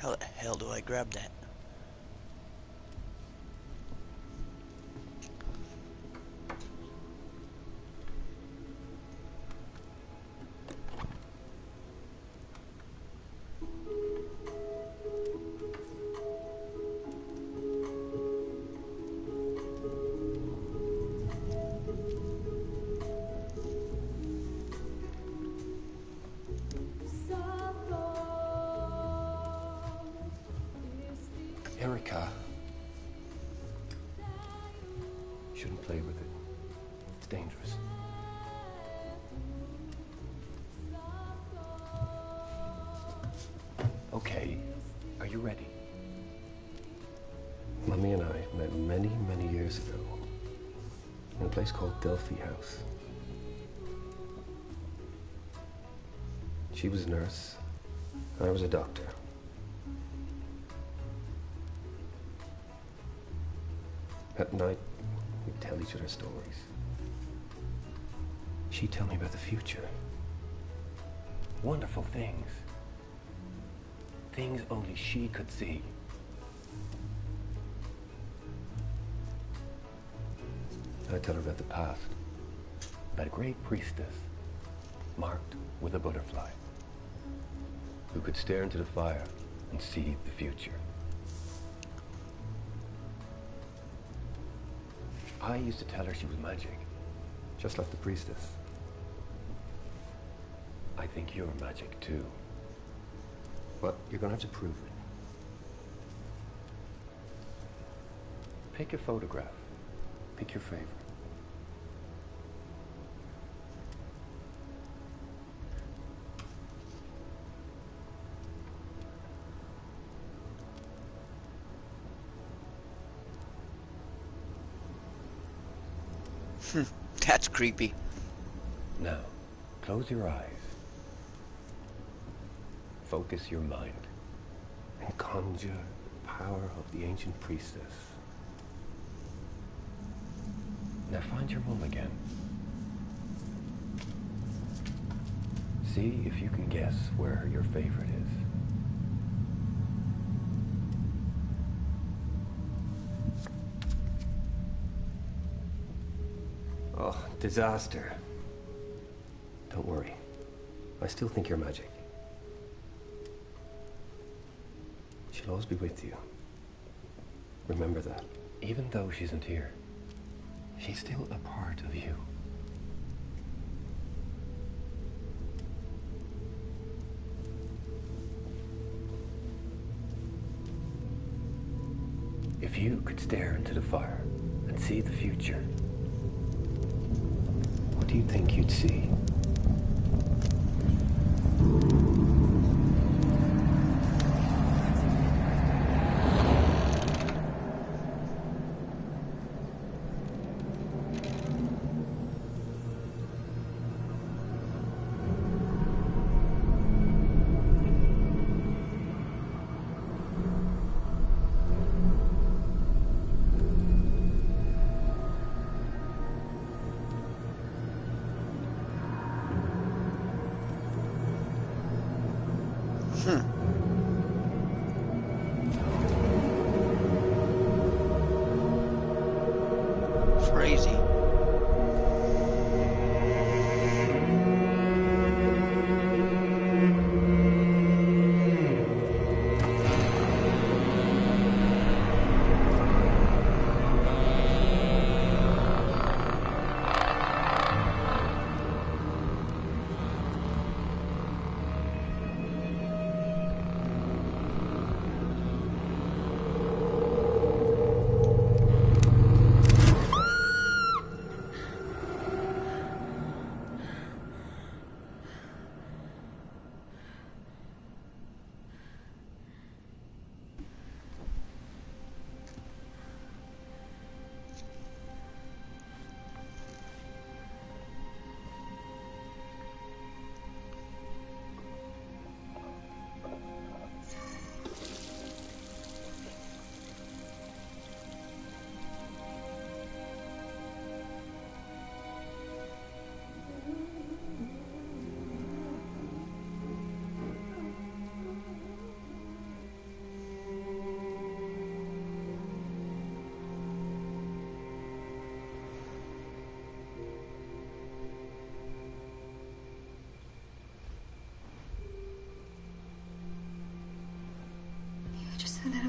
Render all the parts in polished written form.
How the hell do I grab that? Erica. You shouldn't play with it. It's dangerous. Okay, are you ready? Mummy and I met many, many years ago in a place called Delphi House. She was a nurse, I was a doctor. At night, we'd tell each other stories. She'd tell me about the future. Wonderful things. Things only she could see. I'd tell her about the past. About a great priestess, marked with a butterfly, who could stare into the fire and see the future. I used to tell her she was magic, just like the priestess. I think you're magic too. But you're gonna have to prove it. Pick a photograph. Pick your favorite. That's creepy. Now, close your eyes. Focus your mind. And conjure the power of the ancient priestess. Now find your mum again. See if you can guess where your favorite is. Oh, disaster. Don't worry. I still think you're magic. She'll always be with you. Remember that. Even though she isn't here, she's still a part of you. If you could stare into the fire and see the future, what do you think you'd see? Crazy.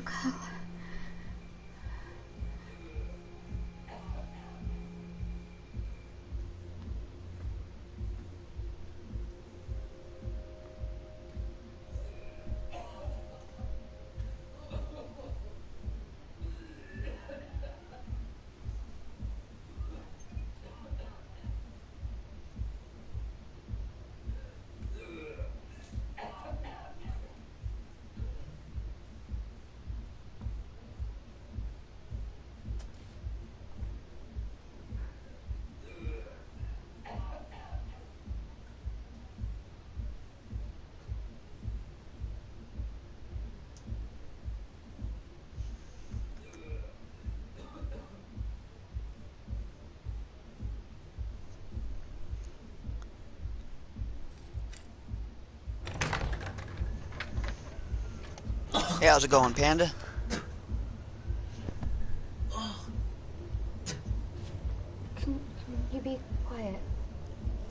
go. Hey, how's it going, Panda? Can you be quiet?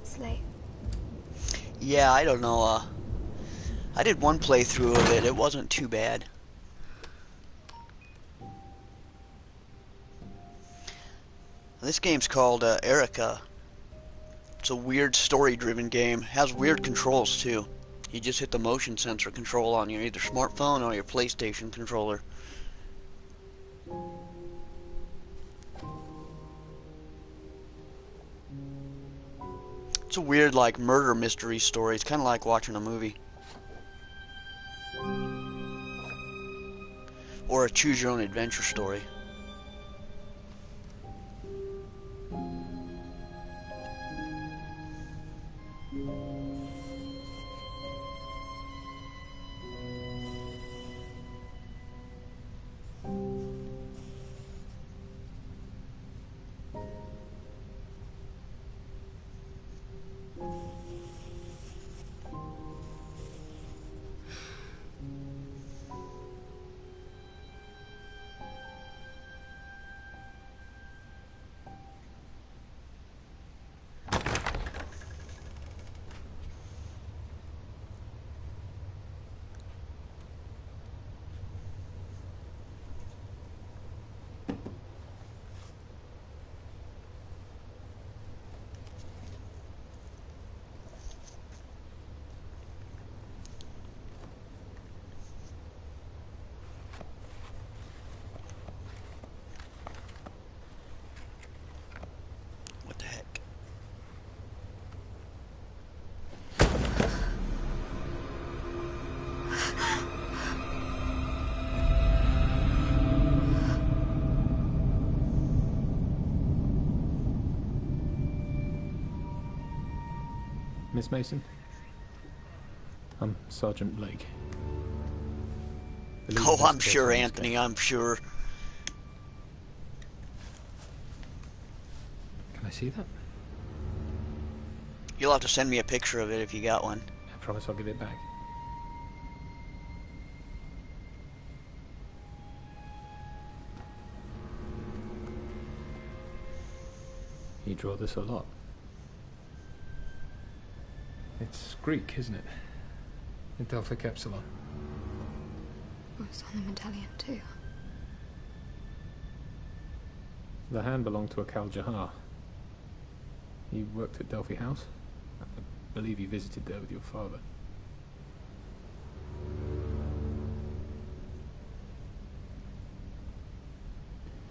It's late. Yeah, I don't know. I did one playthrough of it. It wasn't too bad. This game's called Erica. It's a weird story-driven game. It has weird controls too. You just hit the motion sensor control on your either smartphone or your PlayStation controller. It's a weird, like, murder mystery story. It's kind of like watching a movie. Or a choose-your-own-adventure story. What the heck? Miss Mason? I'm Sergeant Blake. The lead Oh, I'm investigator sure, on this Anthony, case. I'm sure. Can I see that? You'll have to send me a picture of it if you got one. I promise I'll give it back. You draw this a lot. It's Greek, isn't it? Delphic Epsilon. It was on the medallion too. The hand belonged to a Kal Jahar. He worked at Delphi House. I believe you visited there with your father.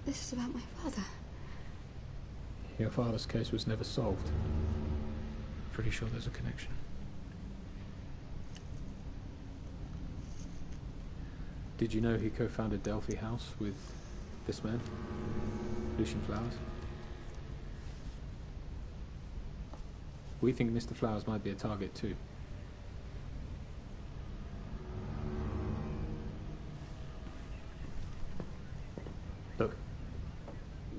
This is about my father. Your father's case was never solved. Pretty sure there's a connection. Did you know he co-founded Delphi House with this man, Lucian Flowers? We think Mr. Flowers might be a target too. Look,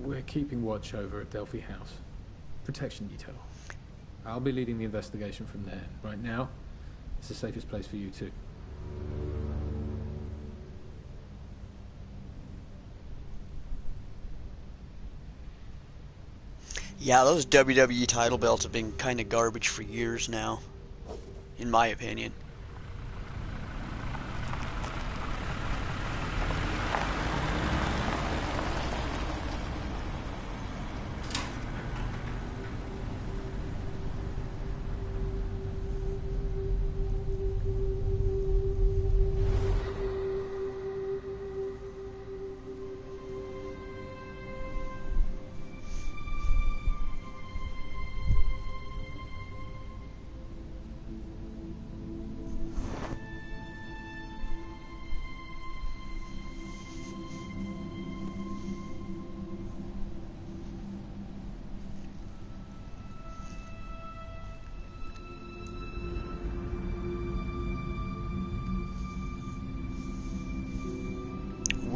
we're keeping watch over at Delphi House. Protection detail. I'll be leading the investigation from there. Right now, it's the safest place for you too. Yeah, those WWE title belts have been kind of garbage for years now, in my opinion.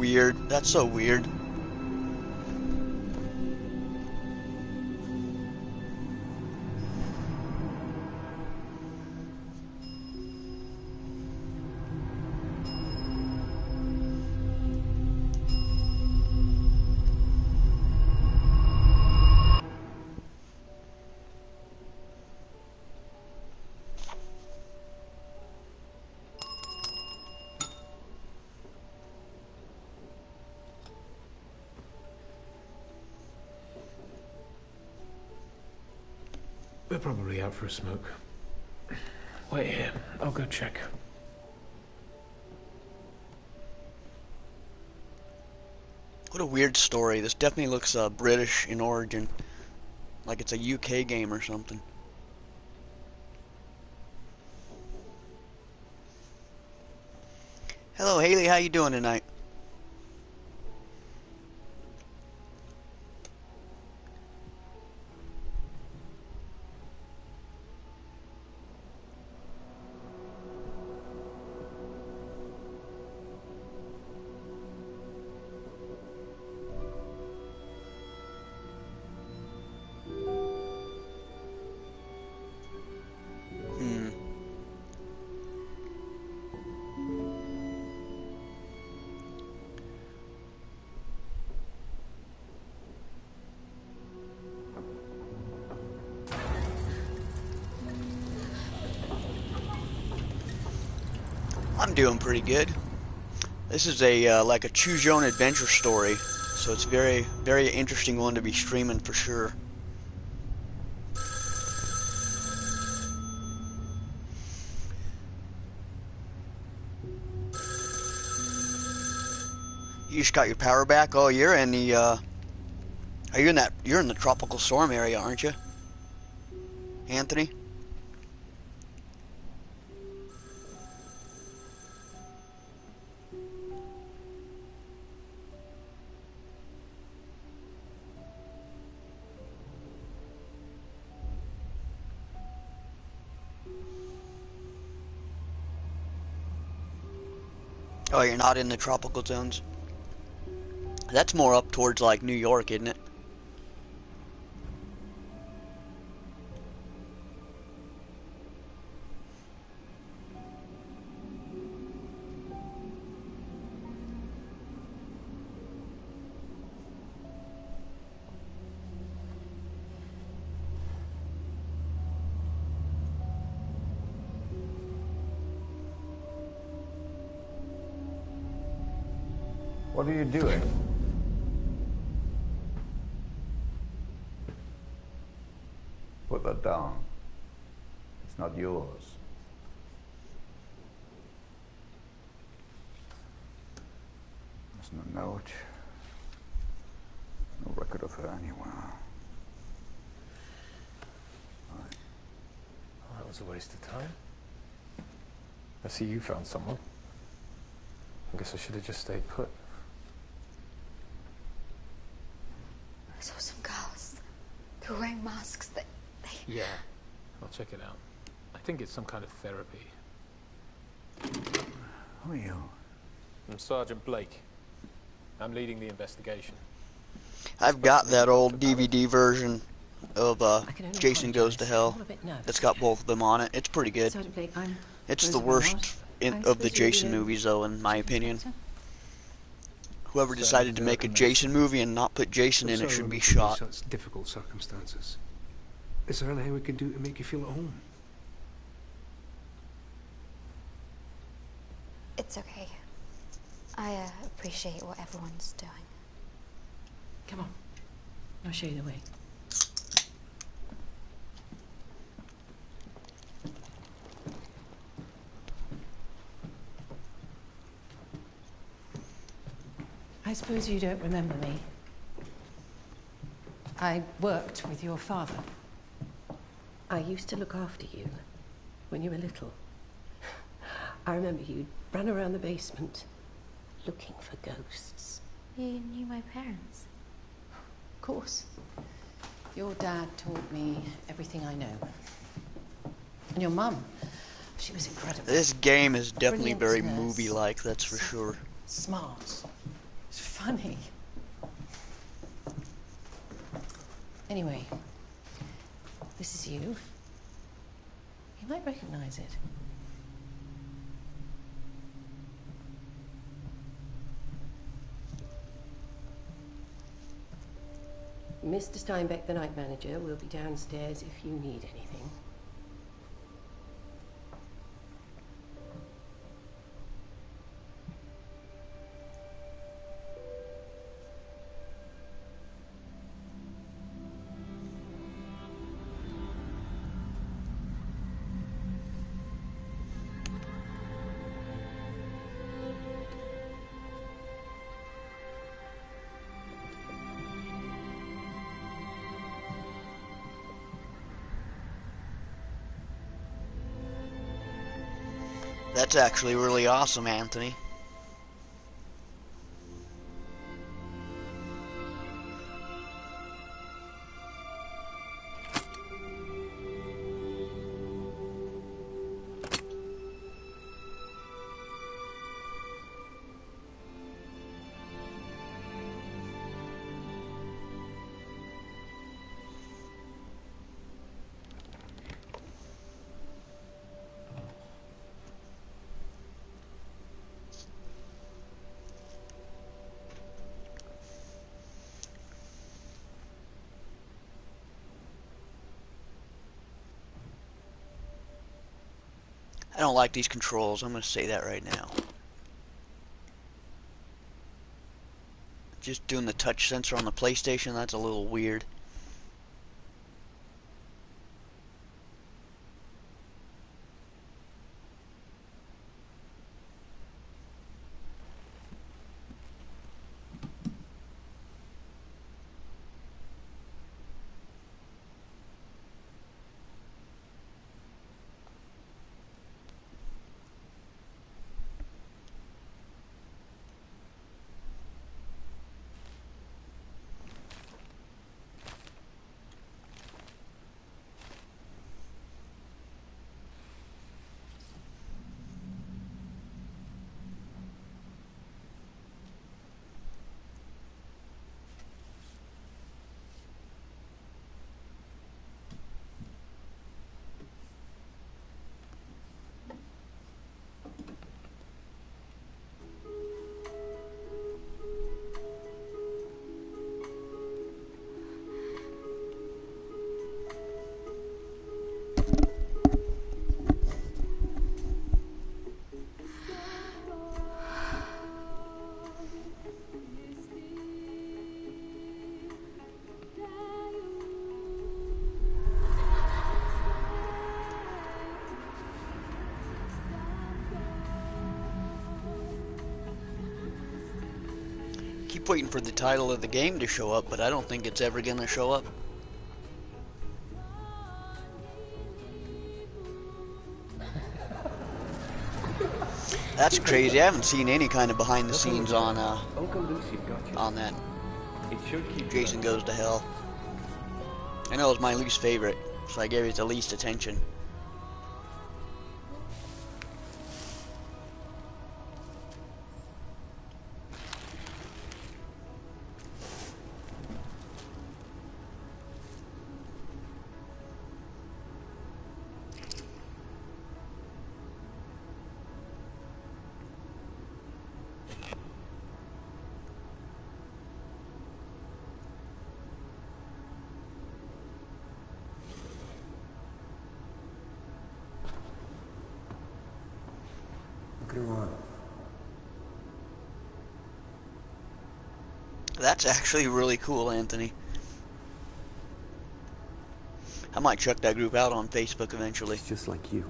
weird. That's so weird. We're probably out for a smoke. Wait here. I'll go check. What a weird story. This definitely looks British in origin. Like it's a UK game or something. Hello, Haley. How you doing tonight? I'm doing pretty good. This is a like a choose your own adventure story, so it's very, very interesting one to be streaming for sure. You just got your power back. Oh, you're in the are you in that? You're in the tropical storm area, aren't you, Anthony? Oh, you're not in the tropical zones? That's more up towards like New York, isn't it? What are you doing? Put that down. It's not yours. There's no note. No record of her anywhere. Right. Well, that was a waste of time. I see you found someone. I guess I should have just stayed put. I saw some girls. They were wearing masks. They... Yeah, I'll check it out. I think it's some kind of therapy. Who are you? I'm Sergeant Blake. I'm leading the investigation. I've got that old DVD version of Jason Goes to Hell. It's got both of them on it. It's pretty good. It's the worst of the Jason movies, though, in my opinion. Whoever decided to make a Jason movie and not put Jason in it should be shot. Such difficult circumstances. Is there anything we can do to make you feel at home? It's okay. I appreciate what everyone's doing. Come on, I'll show you the way. I suppose you don't remember me. I worked with your father. I used to look after you when you were little. I remember you ran around the basement looking for ghosts. You knew my parents? Of course. Your dad taught me everything I know. And your mum, she was incredible. This game is definitely Brilliant very nurse. movie-like, that's for sure. Smart. funny. Anyway, this is you. You might recognize it. Mr. Steinbeck, the night manager, will be downstairs if you need anything. That's actually really awesome, Anthony. I don't like these controls. I'm going to say that right now. Just doing the touch sensor on the PlayStation, that's a little weird. Keep waiting for the title of the game to show up, but I don't think it's ever going to show up. That's crazy. I haven't seen any kind of behind the scenes on that. Jason Goes to Hell. I know it's my least favorite, so I gave it the least attention. Look at her arm. That's actually really cool, Anthony. I might check that group out on Facebook eventually. It's just like you.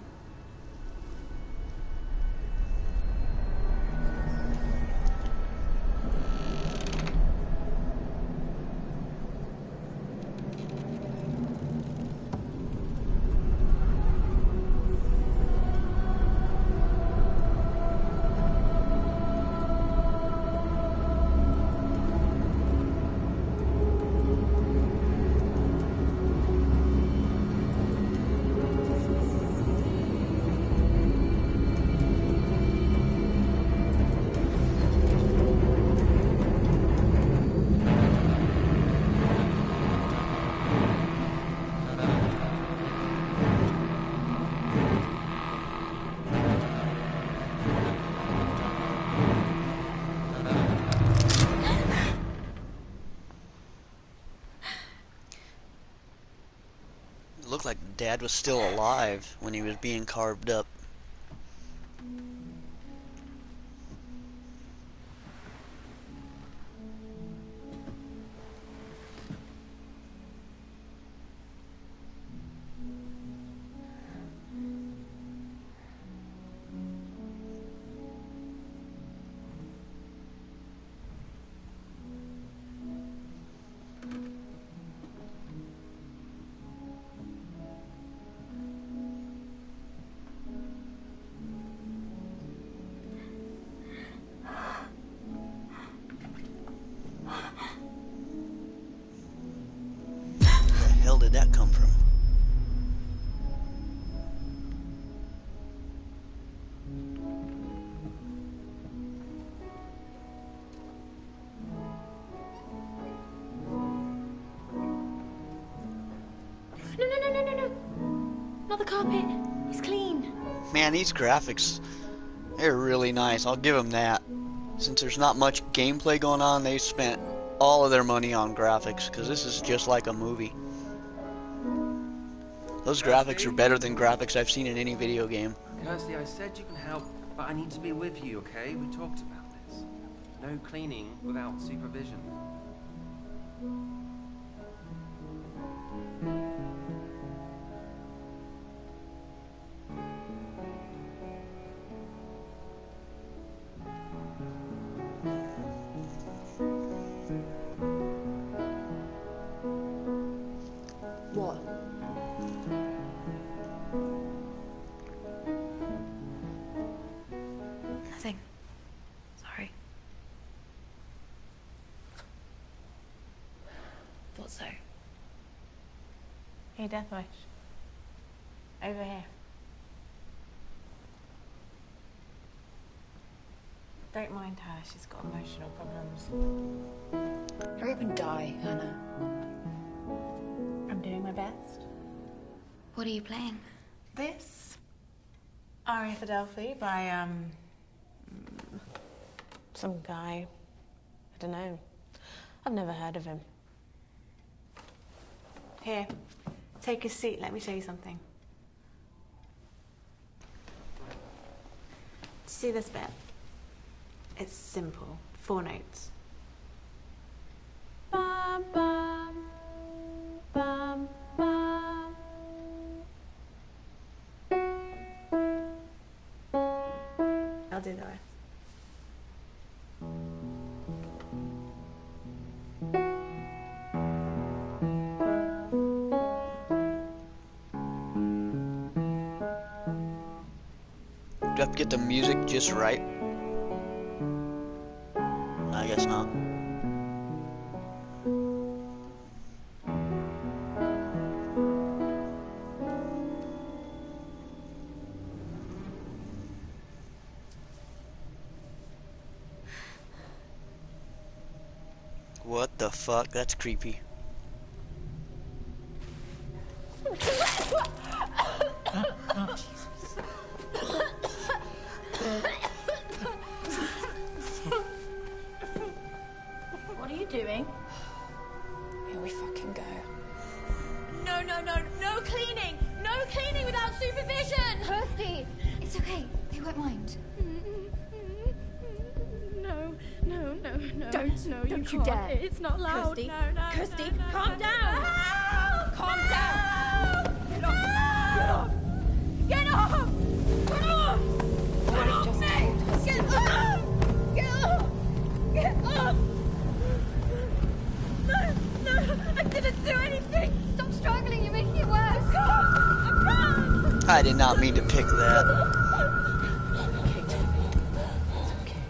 looked like Dad was still alive when he was being carved up. Where the hell did that come from? No. Not the carpet. It's clean. Man, these graphics, they're really nice. I'll give them that. Since there's not much gameplay going on, they spent all of their money on graphics, because this is just like a movie. Those graphics are better than graphics I've seen in any video game. Kirsty, I said you can help, but I need to be with you, okay? We talked about this. No cleaning without supervision. What? Nothing. Sorry. Thought so. Hey, Deathwish. Over here. Don't mind her, she's got emotional problems. Hurry up and die, Hannah. I'm doing my best. What are you playing? This Aria for Delphi by some guy. I don't know. I've never heard of him. Here, take a seat, let me show you something. See this bit? It's simple. 4 notes. Bum, bum, bum, bum. I'll do the rest. Do I have to get the music just right? I guess not. What the fuck? That's creepy. What are you doing? Here we fucking go. No cleaning! No cleaning without supervision! Kirsty! It's okay. They won't mind. No. Don't you dare. It's not loud. Kirsty, No. Kirsty, no. calm down. Help! Calm down. Get off! Get off! Get off! What I just told her. Get off! Get off! Get off! No, I didn't do anything! Stop struggling. You're making it worse. I can't! I did not mean to pick that. Okay, Toby. It's okay.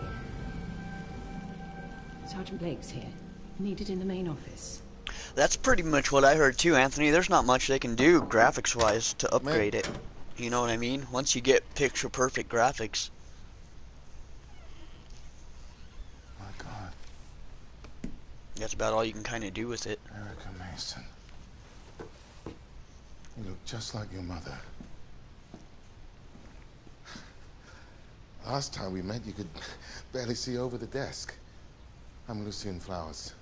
Sergeant Blake's here. Needed in the main office. That's pretty much what I heard too, Anthony. There's not much they can do graphics-wise to upgrade it. You know what I mean? Once you get picture-perfect graphics. My God. That's about all you can kind of do with it. Erica Mason. You look just like your mother. Last time we met, you could barely see over the desk. I'm Lucien Flowers.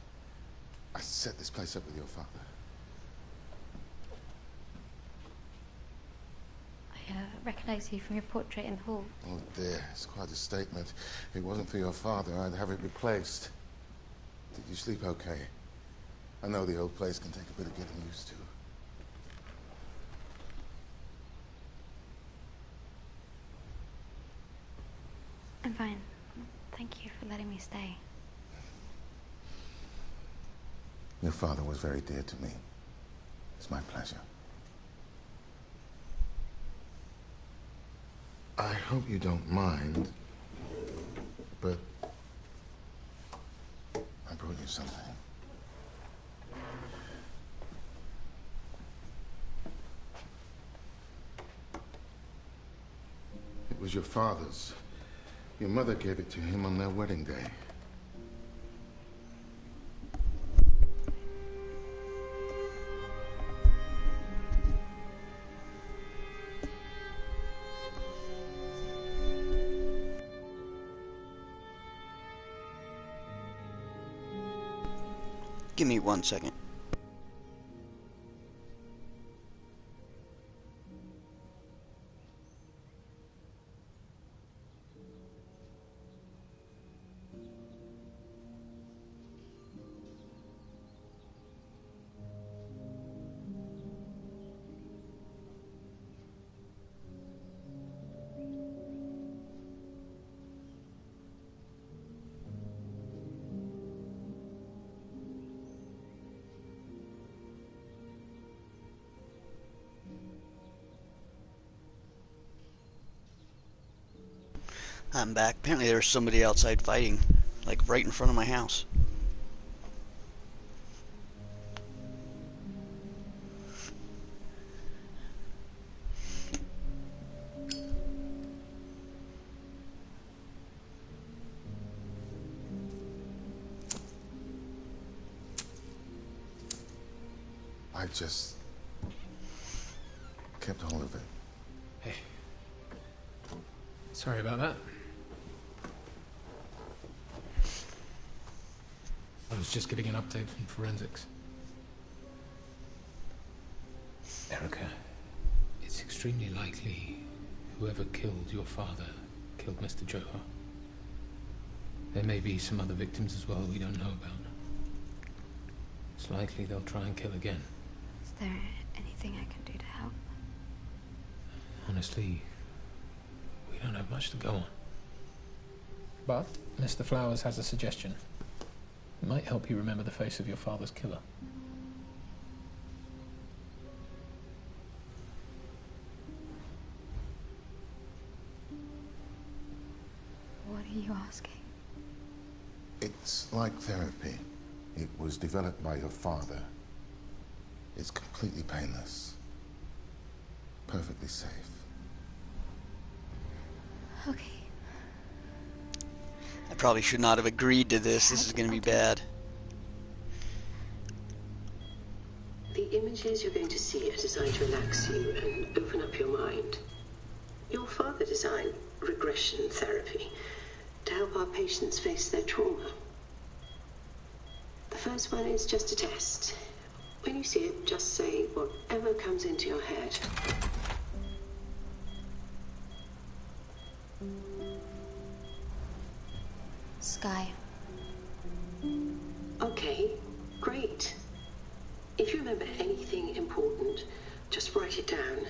I set this place up with your father. recognize you from your portrait in the hall. Oh dear, it's quite a statement. If it wasn't for your father, I'd have it replaced. Did you sleep okay? I know the old place can take a bit of getting used to. I'm fine. Thank you for letting me stay. Your father was very dear to me. It's my pleasure. I hope you don't mind, but I brought you something. It was your father's. Your mother gave it to him on their wedding day. Give me 1 second. I'm back. Apparently there was somebody outside fighting, like right in front of my house. I just kept hold of it. Hey. Sorry about that. I was just getting an update from forensics. Erica, it's extremely likely whoever killed your father killed Mr. Johar. There may be some other victims as well we don't know about. It's likely they'll try and kill again. Is there anything I can do to help? Honestly, we don't have much to go on. But Mr. Flowers has a suggestion. It might help you remember the face of your father's killer. What are you asking? It's like therapy. It was developed by your father. It's completely painless. Perfectly safe. Okay. I probably should not have agreed to this. This is going to be bad. The images you're going to see are designed to relax you and open up your mind. Your father designed regression therapy to help our patients face their trauma. The first one is just a test. When you see it, just say whatever comes into your head. Sky. Okay, great. If you remember anything important, just write it down.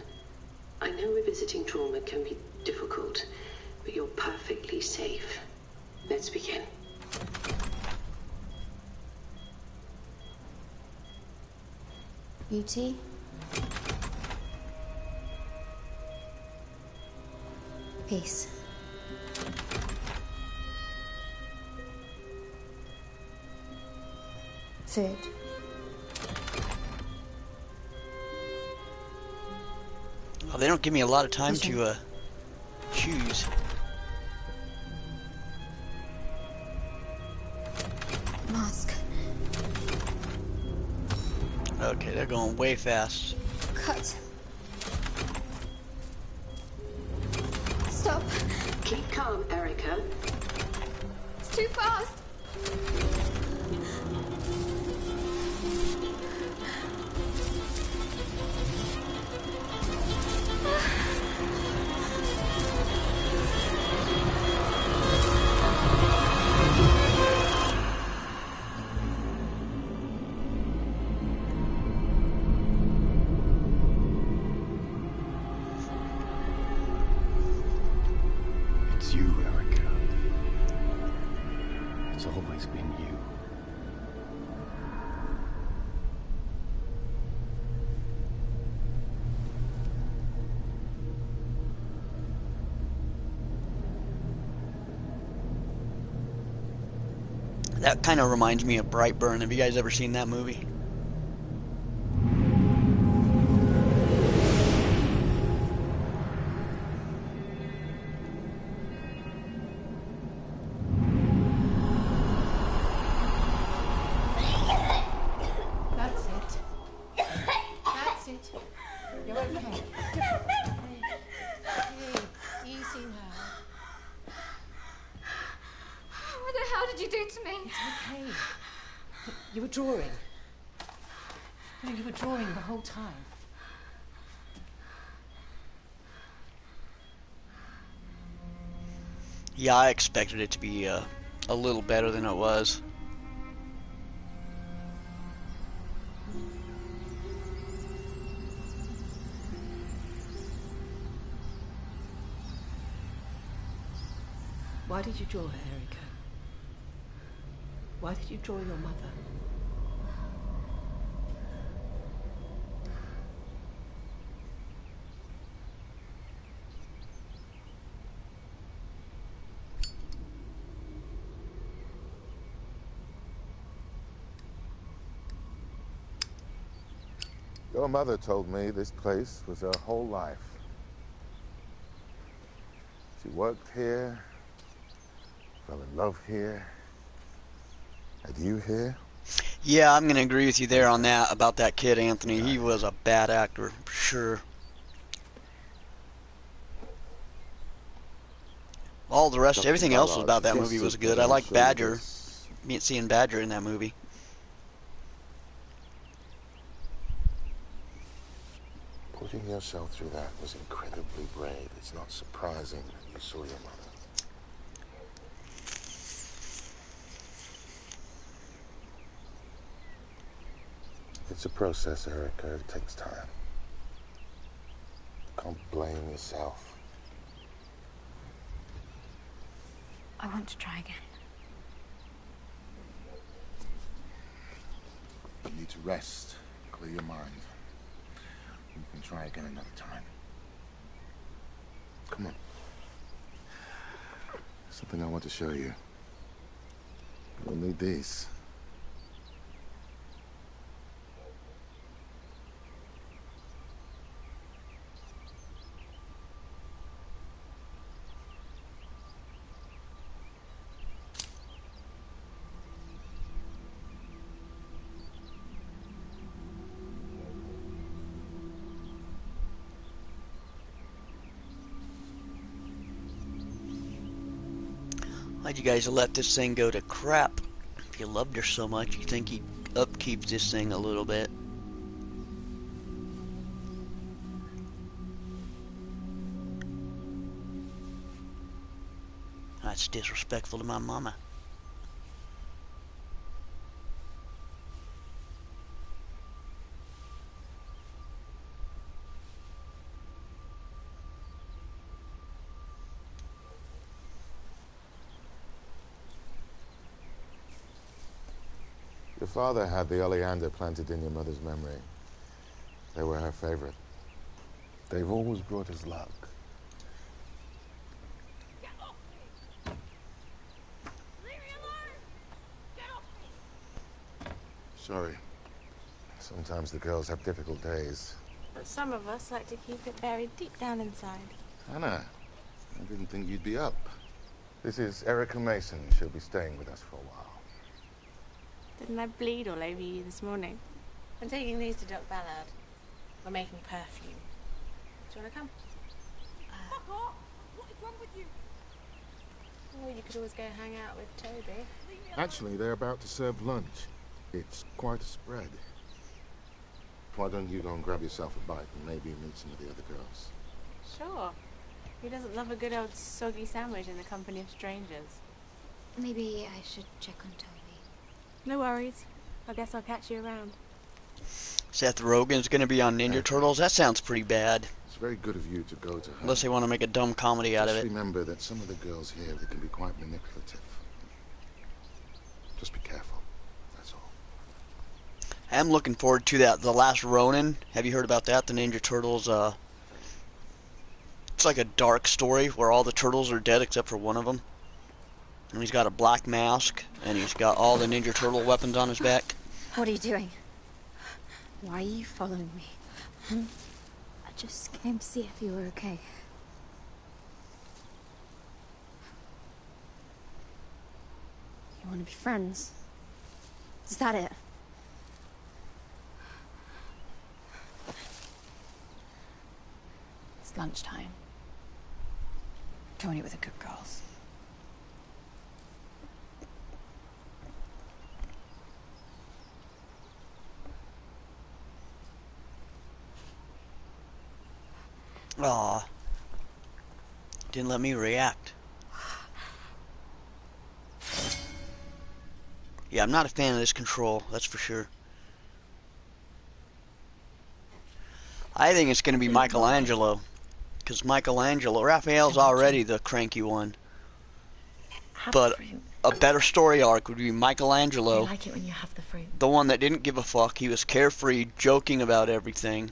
I know revisiting trauma can be difficult, but you're perfectly safe. Let's begin. Beauty. Peace. Food. Oh, they don't give me a lot of time to choose. Mask. Okay, they're going way fast. Cut. Stop. Keep calm, Erica. It's too fast. It's you, Erica. It's always been you. That kind of reminds me of Brightburn. Have you guys ever seen that movie? That's it. That's it. You're okay. Hey, easy now. What the hell did you do to me? It's okay. You were drawing. No, you were drawing the whole time. Yeah, I expected it to be a little better than it was. Why did you draw her, Erica? Why did you draw your mother? Your mother told me this place was her whole life. She worked here, fell in love here. Had you here? Yeah, I'm gonna agree with you there on that about that kid, Anthony. He was a bad actor, for sure. All the rest, everything else about that movie was good. I like Badger, seeing Badger in that movie. Putting yourself through that was incredibly brave. It's not surprising that you saw your mother. It's a process, Erica. It takes time. You can't blame yourself. I want to try again. You need to rest, clear your mind. You can try again another time. Come on. There's something I want to show you. You'll need these. Why'd you guys let this thing go to crap? If you loved her so much, you think he'd upkeep this thing a little bit. That's disrespectful to my mama. Your father had the oleander planted in your mother's memory. They were her favorite. They've always brought us luck. Get off me! Leave me alone! Get off me! Sorry. Sometimes the girls have difficult days. But some of us like to keep it buried deep down inside. Hannah, I didn't think you'd be up. This is Erica Mason. She'll be staying with us for a while. Didn't I bleed all over you this morning? I'm taking these to Doc Ballard. We're making perfume. Do you want to come? Fuck off! What is wrong with you? Or you could always go hang out with Toby. Actually, they're about to serve lunch. It's quite a spread. Why don't you go and grab yourself a bite and maybe meet some of the other girls? Sure. Who doesn't love a good old soggy sandwich in the company of strangers? Maybe I should check on Toby. No worries. I guess I'll catch you around. Seth Rogen's going to be on Ninja Turtles? That sounds pretty bad. It's very good of you to go to her. Unless they want to make a dumb comedy out of Just it. remember that some of the girls here, they can be quite manipulative. Just be careful, that's all. I am looking forward to that. The Last Ronin. Have you heard about that? The Ninja Turtles, it's like a dark story where all the turtles are dead except for one of them. And he's got a black mask, and he's got all the Ninja Turtle weapons on his back. What are you doing? Why are you following me? I just came to see if you were okay. You want to be friends? Is that it? It's lunchtime. Go and eat with the good girls. Aw. Didn't let me react. Yeah, I'm not a fan of this control, that's for sure. I think it's going to be Michelangelo. Because Raphael's already the cranky one. But a better story arc would be Michelangelo. I like it when you have the fruit. The one that didn't give a fuck. He was carefree, joking about everything.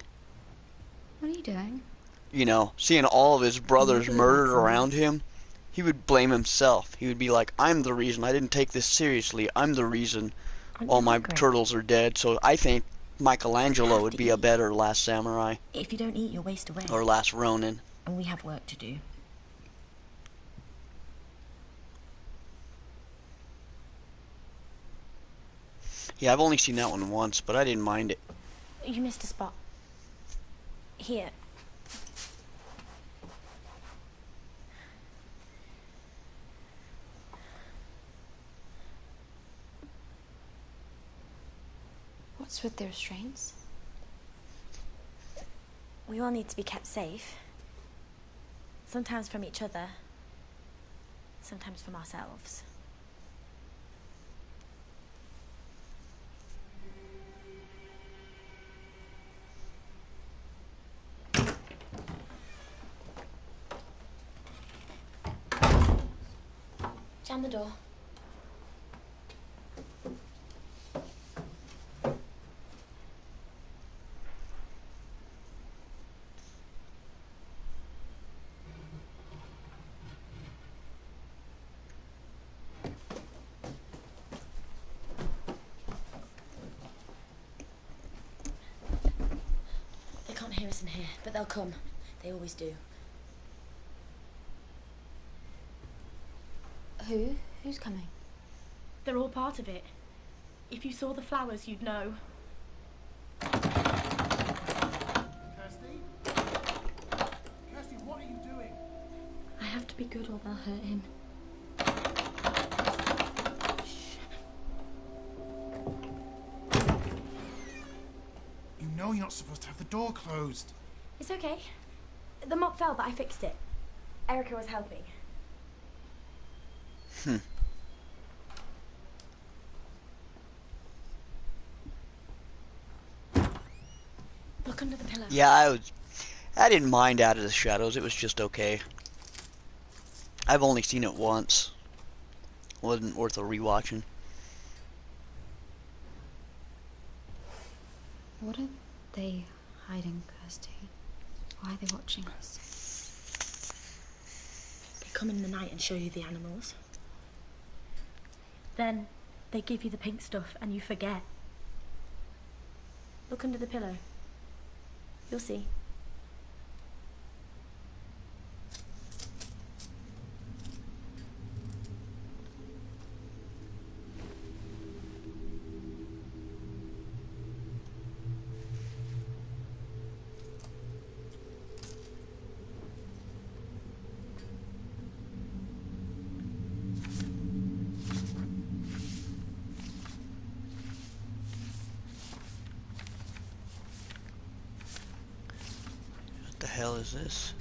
What are you doing? You know, seeing all of his brothers murdered around him, he would blame himself. He would be like, I'm the reason. I didn't take this seriously. I'm the reason all my turtles are dead. So I think Michelangelo would be a better Last Samurai. If you don't eat, you'll waste away. Or Last Ronin. And we have work to do. Yeah, I've only seen that one once, but I didn't mind it. You missed a spot. Here. What's with the restraints? We all need to be kept safe. Sometimes from each other. Sometimes from ourselves. Jam the door. They can't hear us in here, but they'll come. They always do. Who's coming? They're all part of it. If you saw the flowers, you'd know. Kirsty? Kirsty, what are you doing? I have to be good or they'll hurt him. You know you're not supposed to have the door closed. It's okay. The mop fell, but I fixed it. Erica was helping. Look under the pillow. Yeah, I didn't mind Out of the Shadows. It was just okay. I've only seen it once. Wasn't worth a rewatching. What are they hiding, Kirsty? Why are they watching us? They come in the night and show you the animals. Then they give you the pink stuff and you forget. Look under the pillow. You'll see. What the hell is this?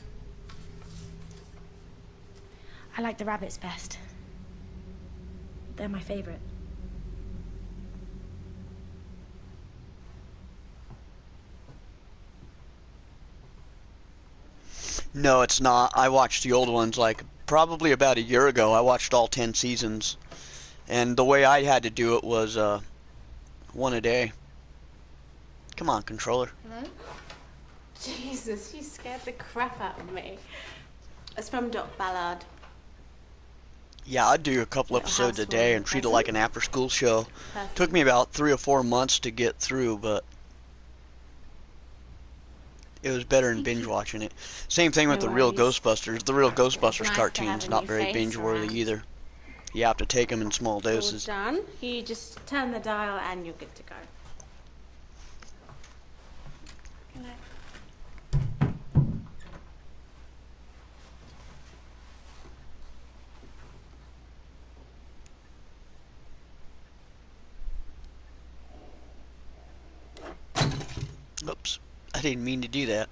I like the rabbits best. They're my favorite. No, it's not. I watched the old ones like probably about a year ago. I watched all 10 seasons. And the way I had to do it was one a day. Come on, controller. Hello? Jesus, you scared the crap out of me. It's from Doc Ballard. Yeah, I'd do a couple Little episodes a day housewarming and treat it like an present. after-school show. Perfect. Took me about 3 or 4 months to get through, but it was better than binge watching it. Same thing with No the real worries. Ghostbusters. The real Ghostbusters Nice to have cartoon's a not new very face binge-worthy around. either. You have to take them in small All doses. done. You just turn the dial and you're good to go. Good night. Oops, I didn't mean to do that.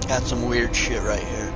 Got some weird shit right here.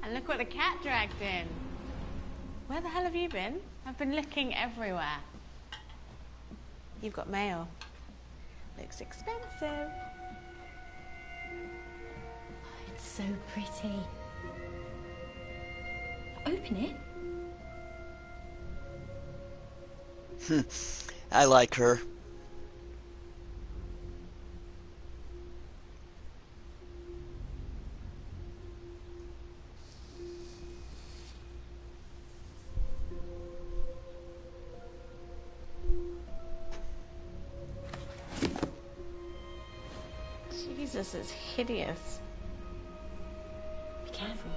And look what the cat dragged in. Where the hell have you been? I've been looking everywhere. You've got mail. Looks expensive. It's so pretty. Open it. I like her. Jesus, it's hideous. Be careful.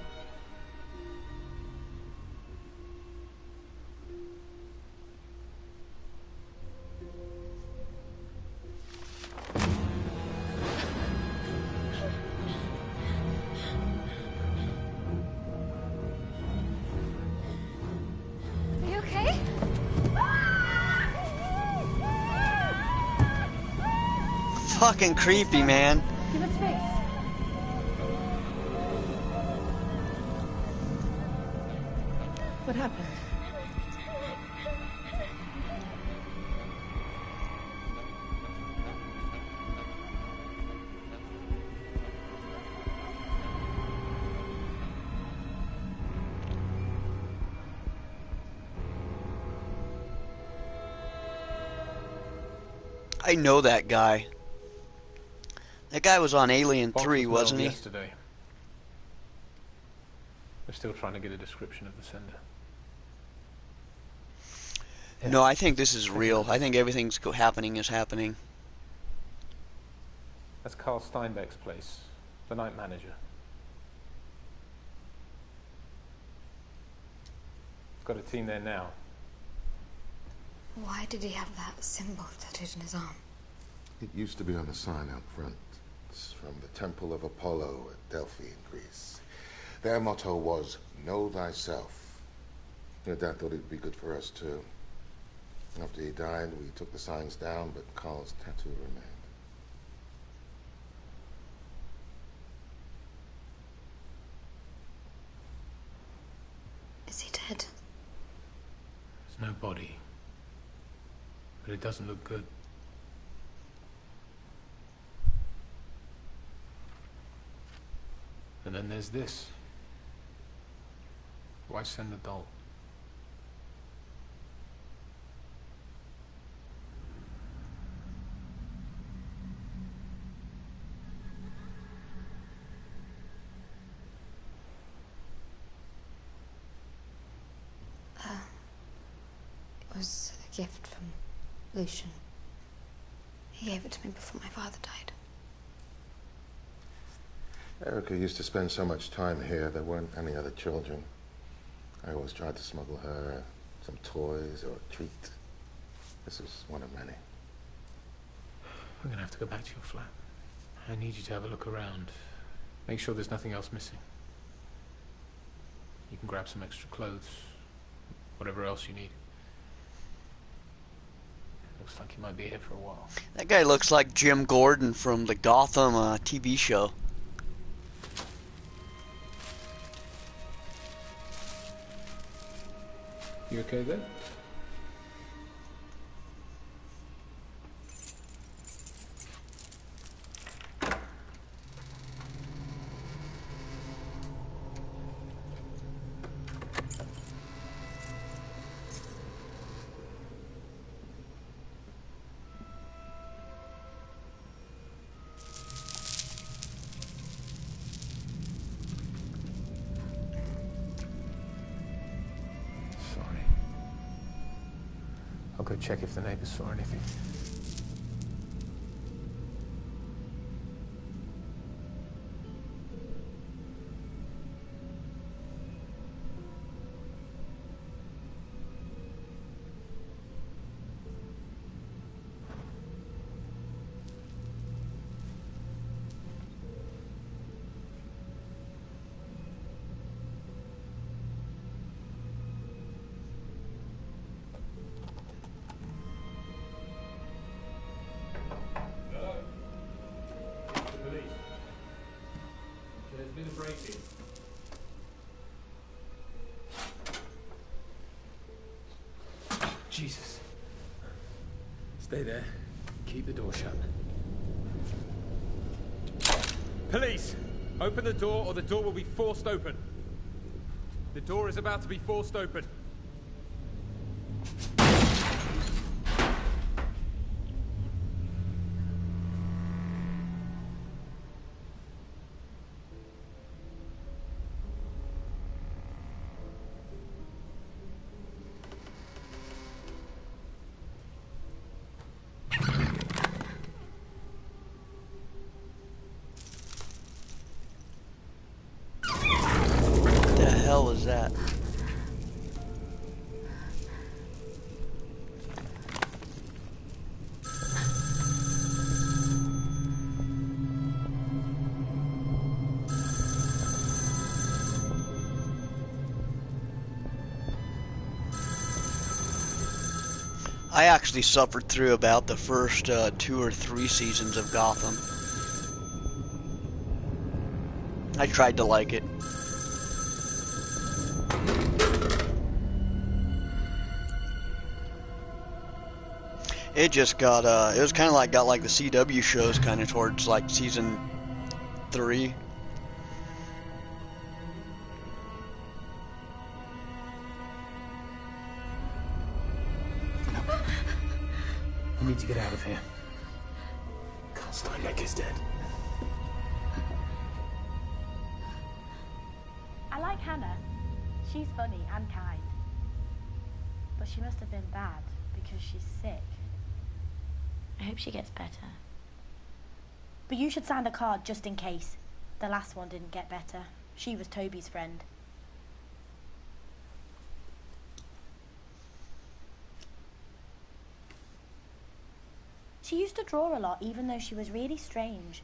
Are you okay? Fucking creepy, man. Give it space. What happened? I know that guy. That guy was on Alien Box 3, was mailed wasn't he? Yesterday. We're still trying to get a description of the sender. No, I think this is real. I think everything's happening is happening. That's Carl Steinbeck's place, the night manager. Got a team there now. Why did he have that symbol tattooed on his arm? It used to be on a sign out front. It's from the Temple of Apollo at Delphi in Greece. Their motto was, know thyself. Your dad thought it'd be good for us too. After he died, we took the signs down, but Carl's tattoo remained. Is he dead? There's no body. But it doesn't look good. And then there's this. Why send a doll? It was a gift from Lucian. He gave it to me before my father died. Erica used to spend so much time here, there weren't any other children. I always tried to smuggle her some toys or a treat. This is one of many. We're gonna have to go back to your flat. I need you to have a look around. Make sure there's nothing else missing. You can grab some extra clothes, whatever else you need. Looks like you might be here for a while. That guy looks like Jim Gordon from the Gotham TV show. You okay there? I'll go check if the neighbors saw anything. Jesus. Stay there. Keep the door shut. Police! Open the door or the door will be forced open. The door is about to be forced open. Hell was that? I actually suffered through about the first 2 or 3 seasons of Gotham. I tried to like it. It just got, it was kind of like, got like the CW shows kind of towards like season 3. We need to get out of here. Carl Steinbeck is dead. I like Hannah. She's funny and kind. But she must have been bad because she's sick. I hope she gets better. But you should sign the card just in case. The last one didn't get better. She was Toby's friend. She used to draw a lot, even though she was really strange.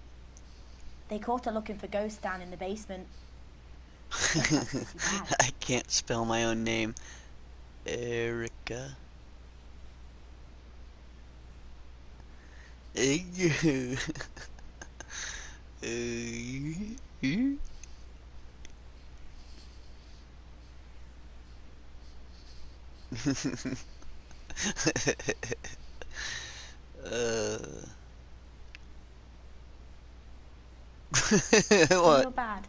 They caught her looking for ghosts down in the basement. I can't spell my own name. Erica. When What? you're bad,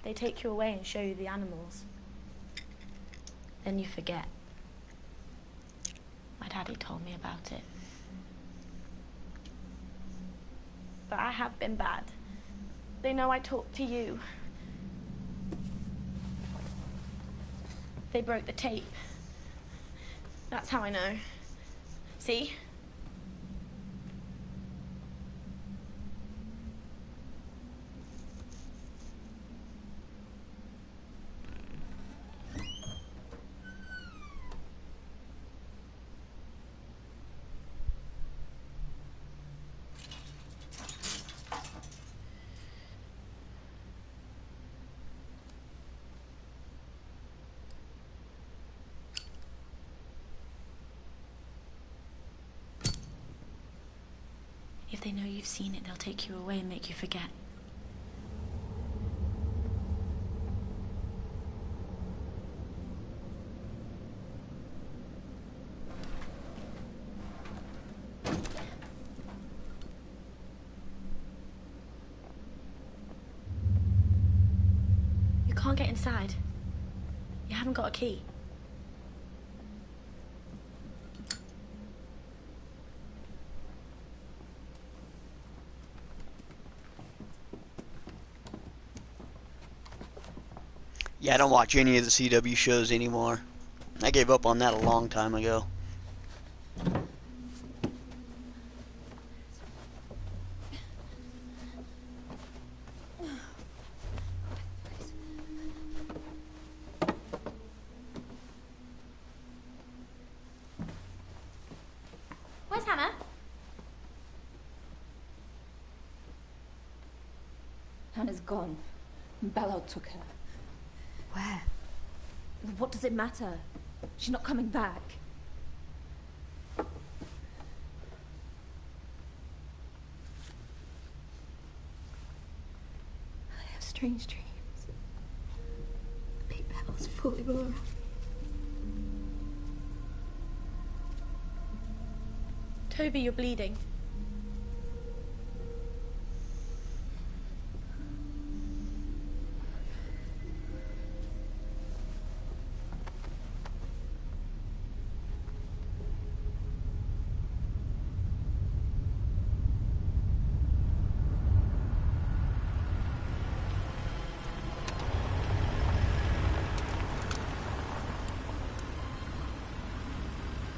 they take you away and show you the animals. Then you forget. My daddy told me about it. But I have been bad. They know I talked to you. They broke the tape. That's how I know. See? If they know you've seen it, they'll take you away and make you forget. You can't get inside. You haven't got a key. Yeah, I don't watch any of the CW shows anymore. I gave up on that a long time ago. Where's Hannah? Hannah's gone. Ballard took her. Where? What does it matter? She's not coming back. I have strange dreams. Big bells falling all around. Toby, you're bleeding.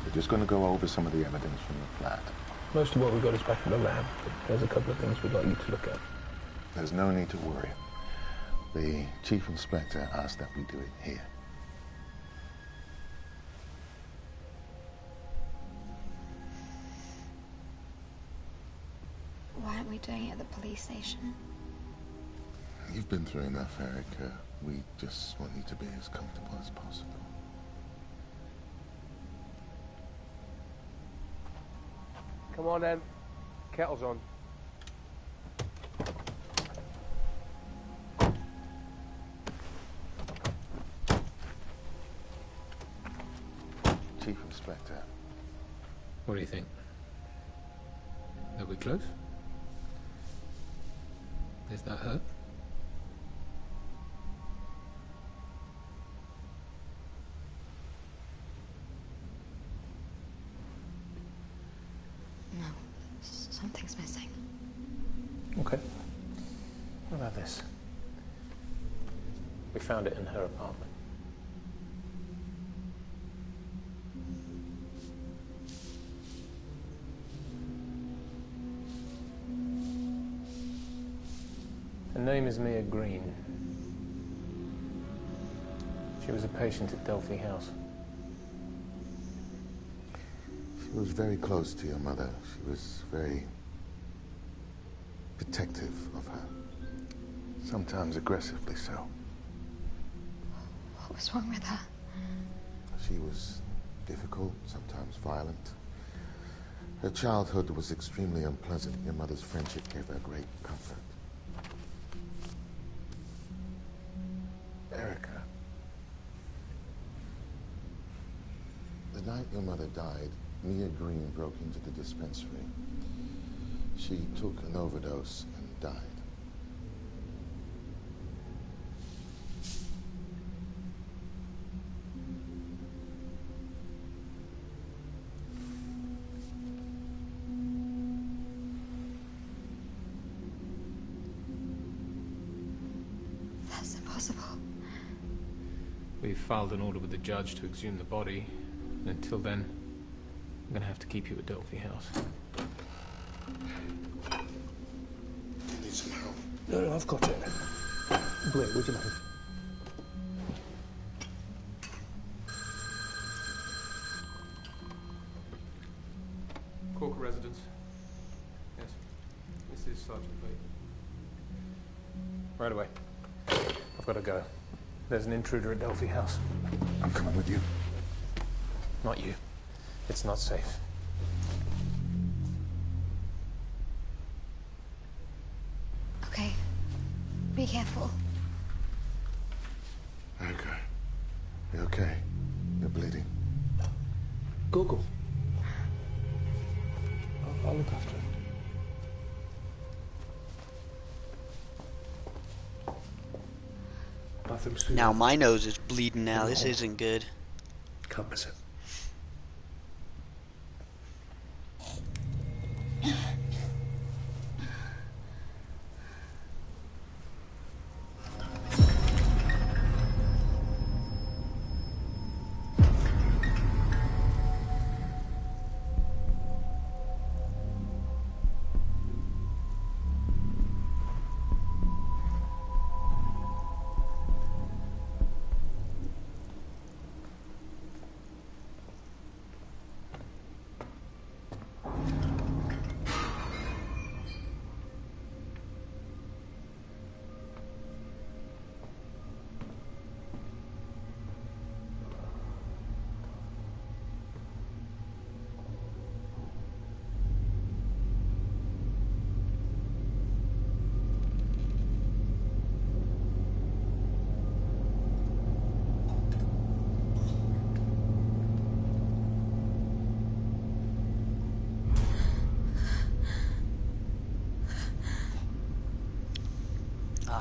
We're just going to go over some of the evidence from the flat. Most of what we got is back in the lab, but there's a couple of things we'd like you to look at. There's no need to worry. The chief inspector asked that we do it here. Why aren't we doing it at the police station? You've been through enough, Erica. We just want you to be as comfortable as possible. Come on then. Kettle's on. Chief Inspector. What do you think? Are we close? Is that hurt? No. Something's missing. Okay. What about this? We found it in her apartment. Her name is Mia Green. She was a patient at Delphi House. She was very close to your mother. She was very protective of her. Sometimes aggressively so. What was wrong with her? She was difficult, sometimes violent. Her childhood was extremely unpleasant. Your mother's friendship gave her great comfort. Erica. The night your mother died, Mia Green broke into the dispensary. She took an overdose and died. That's impossible. We've filed an order with the judge to exhume the body. Until then, I'm gonna have to keep you at Delphi House. You need some help? No, I've got it. Blair, would you mind? Corker residence. Yes. This is Sergeant Lee. Right away. I've got to go. There's an intruder at Delphi House. I'm coming with you. Not you. It's not safe. Okay. Be careful. Erica, you okay? You're bleeding. Go. I'll look after it. Bathroom's through Now there. my nose is bleeding now. This isn't good. Can't miss it.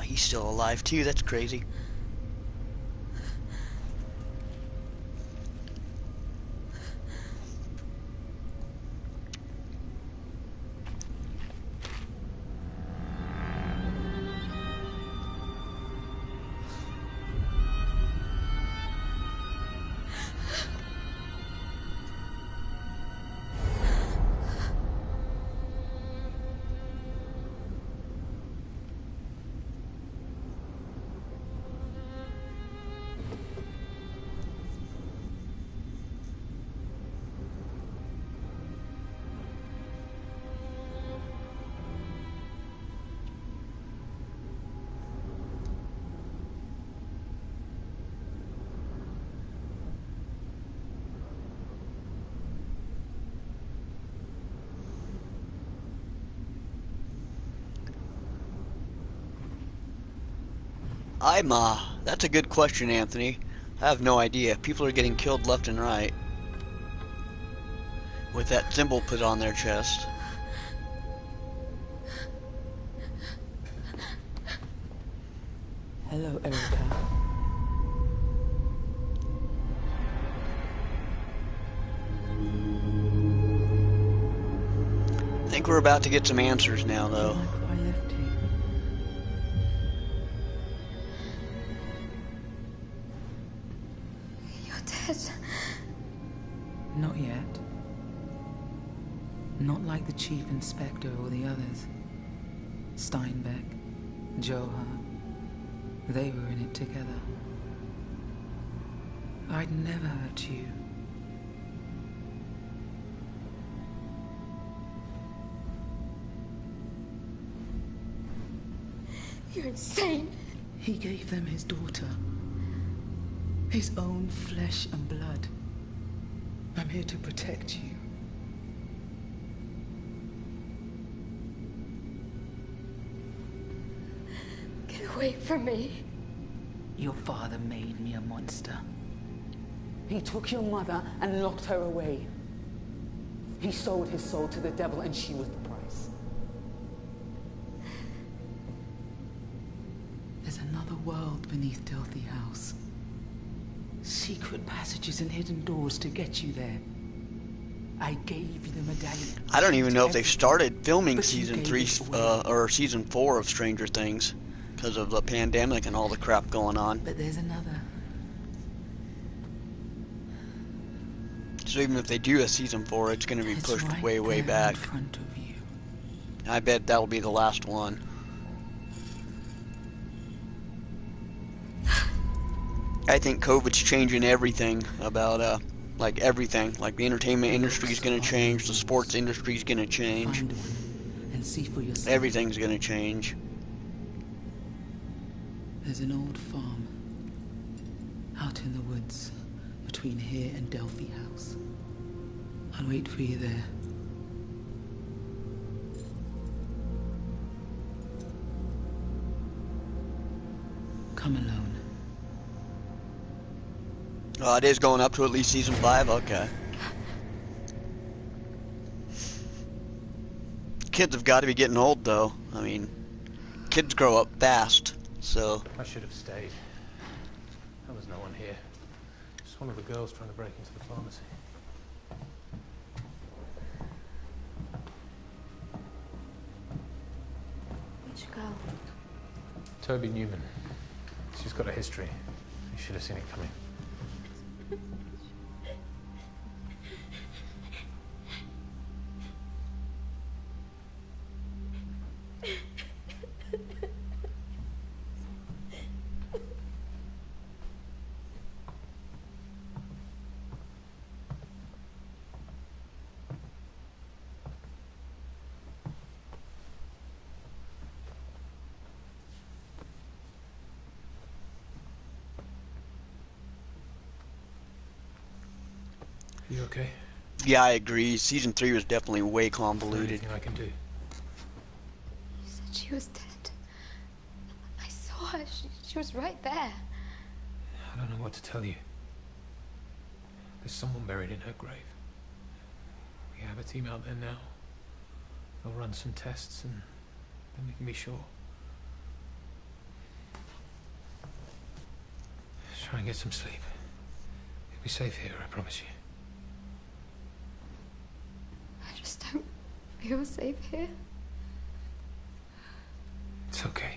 He's still alive too. That's crazy. That's a good question, Anthony. I have no idea. People are getting killed left and right with that symbol put on their chest. Hello, Erica. I think we're about to get some answers now, though. I left you. You're dead. Not yet. Not like the chief inspector or the others. Steinbeck, Joha. They were in it together. I'd never hurt you. You're insane. He gave them his daughter. His own flesh and blood. I'm here to protect you. away from me. Your father made me a monster. He took your mother and locked her away. He sold his soul to the devil and she was the price. There's another world beneath Delphi House. Secret passages and hidden doors to get you there. I gave you the medallion. I don't even know if they started filming season 3 or season 4 of Stranger Things because of the pandemic and all the crap going on. But there's another. So even if they do a season 4, it's going to be pushed way back. In front of you. I bet that'll be the last one. I think COVID's changing everything about like everything. Like the entertainment industry is going to change, the sports industry is going to change. And see for yourself. Everything's going to change. There's an old farm out in the woods between here and Delphi House. I'll wait for you there. Come alone. Oh, it is going up to at least season 5? Okay. Kids have got to be getting old, though. I mean, kids grow up fast, so... I should have stayed. There was no one here. Just one of the girls trying to break into the pharmacy. Which girl? Toby Newman. She's got a history. You should have seen it coming. You okay? Yeah, I agree. Season 3 was definitely way convoluted. Anything I can do? You said she was dead. I saw her. She was right there. I don't know what to tell you. There's someone buried in her grave. We have a team out there now. They'll run some tests and then we can be sure. Try and get some sleep. You'll be safe here, I promise you. I just don't feel safe here. It's okay.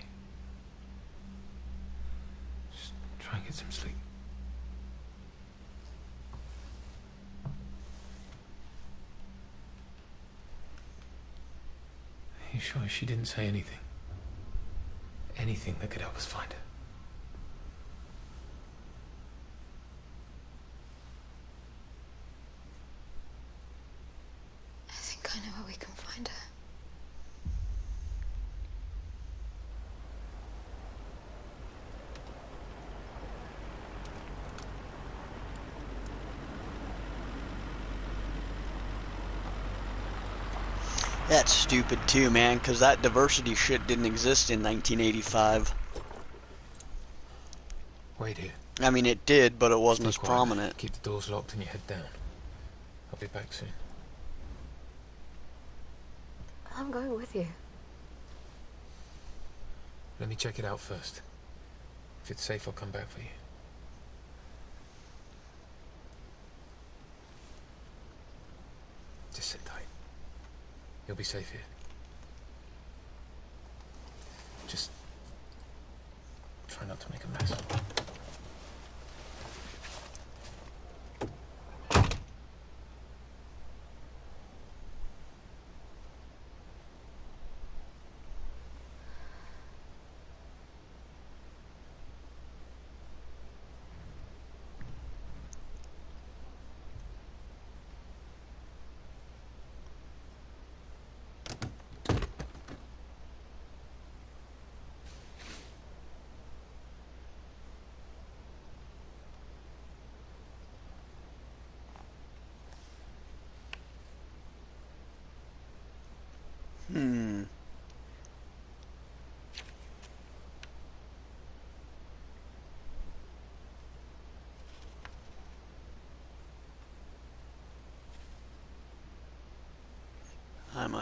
Just try and get some sleep. Are you sure she didn't say anything? Anything that could help us find her? I think I know where we can find her. That's stupid too, man, because that diversity shit didn't exist in 1985. Wait here. I mean, it did, but it wasn't as Stay quiet. prominent. Keep the doors locked and your head down. I'll be back soon. I'm going with you. Let me check it out first. If it's safe, I'll come back for you. Just sit tight. You'll be safe here. Just try not to make a mess.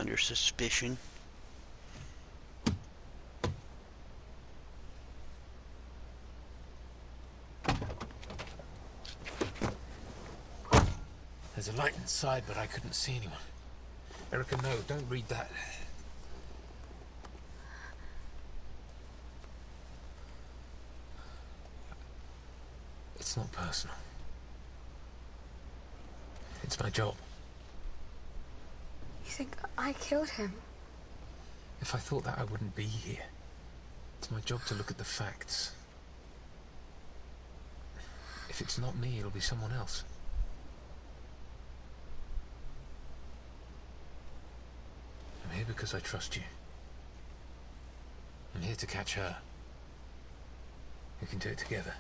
under suspicion. There's a light inside, but I couldn't see anyone. Erica, no, don't read that. It's not personal. It's my job. You think I killed him? If I thought that, I wouldn't be here. It's my job to look at the facts. If it's not me, it'll be someone else. I'm here because I trust you. I'm here to catch her. We can do it together.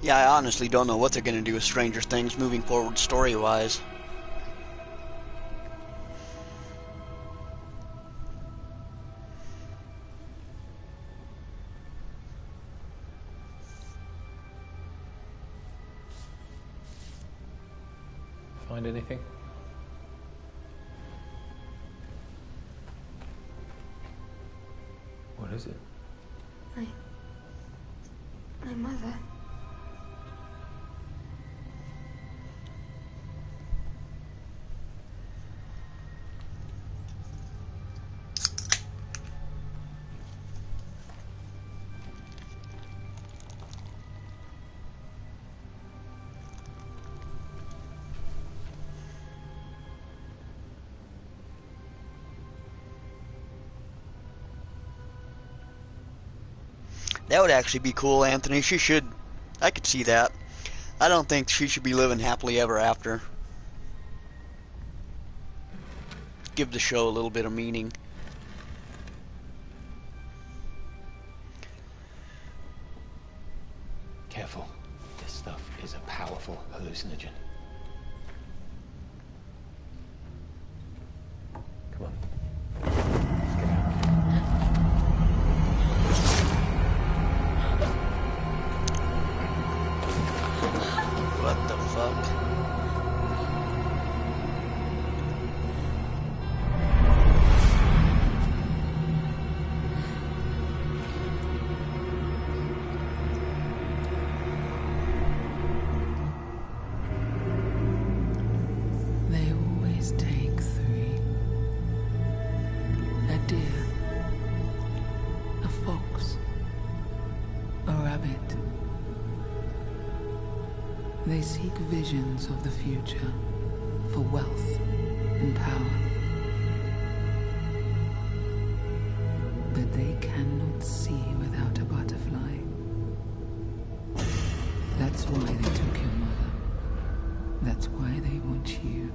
Yeah, I honestly don't know what they're going to do with Stranger Things moving forward story-wise. Find anything? What is it? My mother. That would actually be cool, Anthony. She should. I could see that. I don't think she should be living happily ever after. Give the show a little bit of meaning. Careful. This stuff is a powerful hallucinogen. Come on. What the fuck? They always take three. A deer, a fox, a rabbit. They seek visions of the future for wealth and power. But they cannot see without a butterfly. That's why they took your mother. That's why they want you.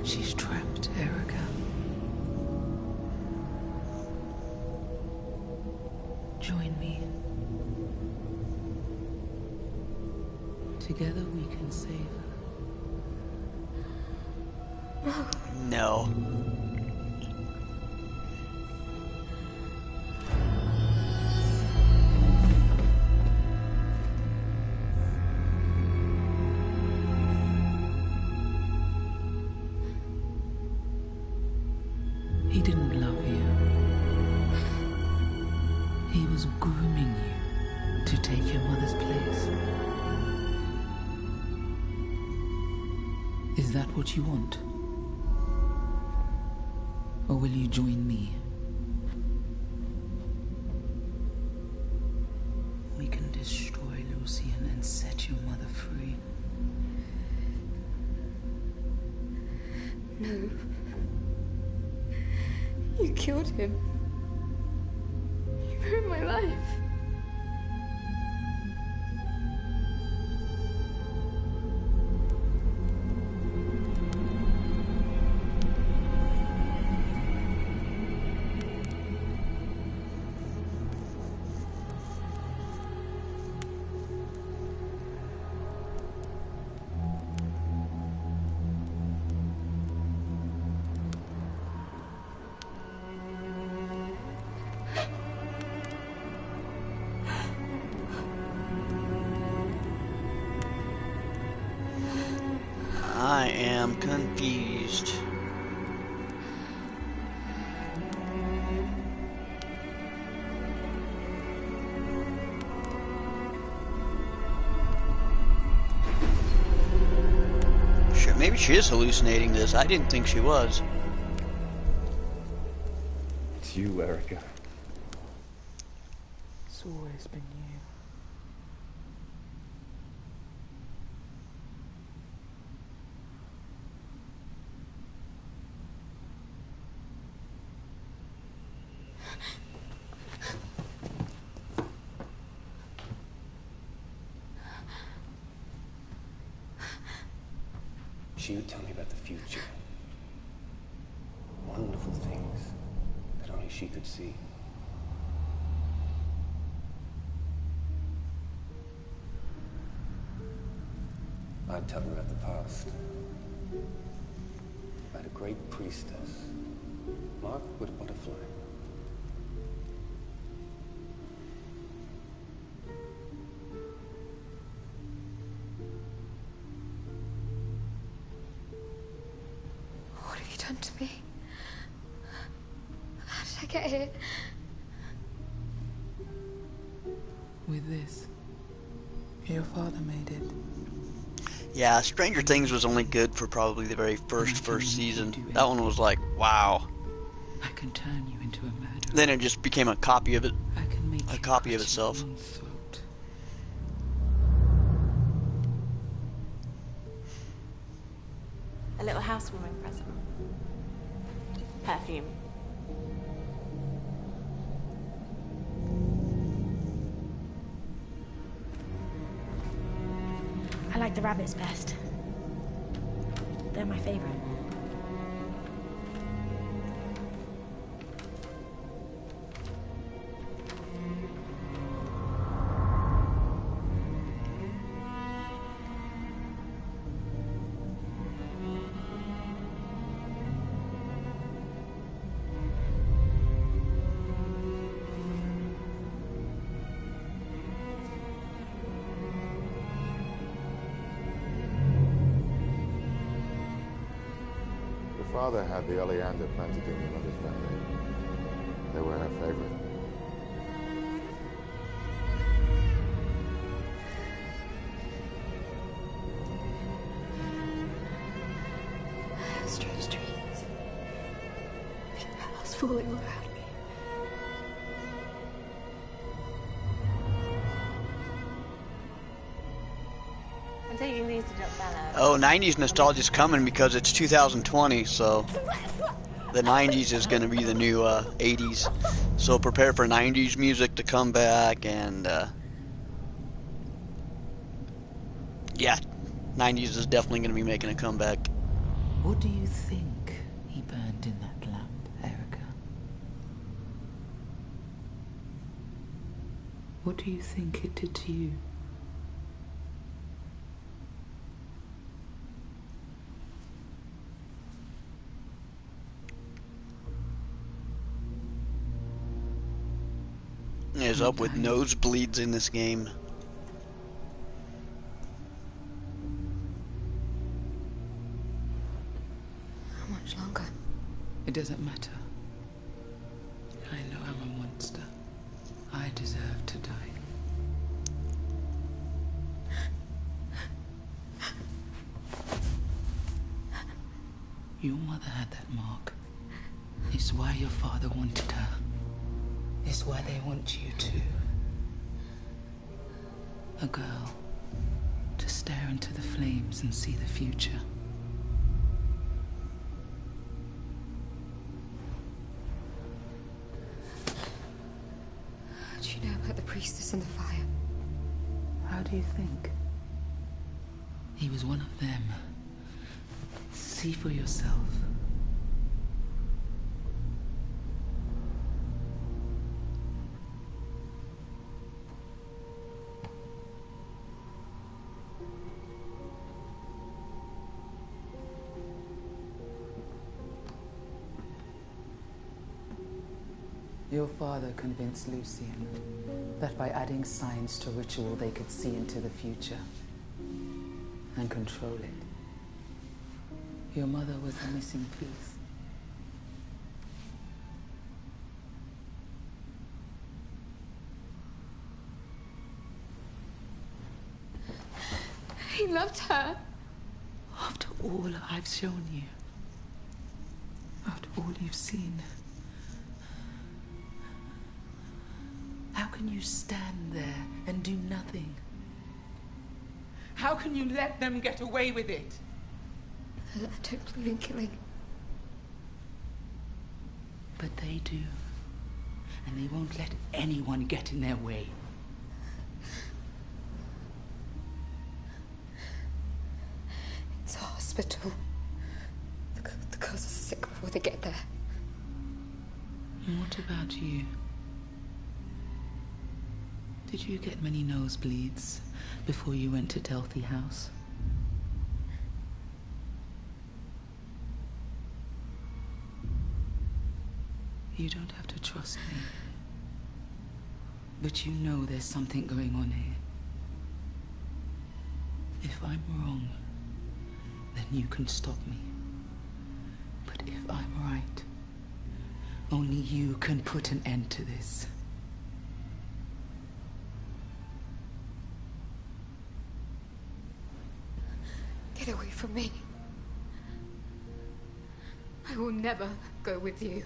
She's trapped, Erica. Join me. Together we can save her. No. He didn't love you. He was grooming you to take your mother's place. Is that what you want? Or will you join me? We can destroy Lucian and set your mother free. No. You killed him. You ruined my life. I am confused. Sure, maybe she is hallucinating this. I didn't think she was. It's you, Erica. It's always been you. She would tell me about the future. Wonderful things that only she could see. I'd tell her about the past. About a great priestess, marked with a butterfly. What have you done to me? How did I get here? With this, your father made it. Yeah, Stranger Things was only good for probably the very first season. That one was like, wow. I can turn you into a murderer. Then it just became a copy of it. I can make A copy of itself. your own throat. A little housewarming present. Perfume. I like the rabbits best. They're my favorite. Your father had the oleander planted in your mother's family. They were her favorite. I have strange dreams. Big bells falling all around me. I'm taking these to Dr. Bella. Oh, 90s nostalgia's coming because it's 2020, so the 90s is going to be the new 80s. So prepare for 90s music to come back, and yeah, 90s is definitely going to be making a comeback. What do you think he burned in that lamp, Erica? What do you think it did to you? Is up with nosebleeds in this game. How much longer? It doesn't matter. I know I'm a monster. I deserve to die. Your mother had that mark It's why your father wanted her. It's why they want you too. A girl to stare into the flames and see the future. How do you know about the priestess and the fire? How do you think? He was one of them. See for yourself. Your father convinced Lucian that by adding science to ritual they could see into the future and control it. Your mother was the missing piece. He loved her. After all I've shown you, after all you've seen, how can you stand there and do nothing? How can you let them get away with it? I don't believe in killing. But they do. And they won't let anyone get in their way. It's a hospital. The girls are sick before they get there. And what about you? Did you get many nosebleeds before you went to Delphi House? You don't have to trust me. But you know there's something going on here. If I'm wrong, then you can stop me. But if I'm right, only you can put an end to this. Get away from me. I will never go with you.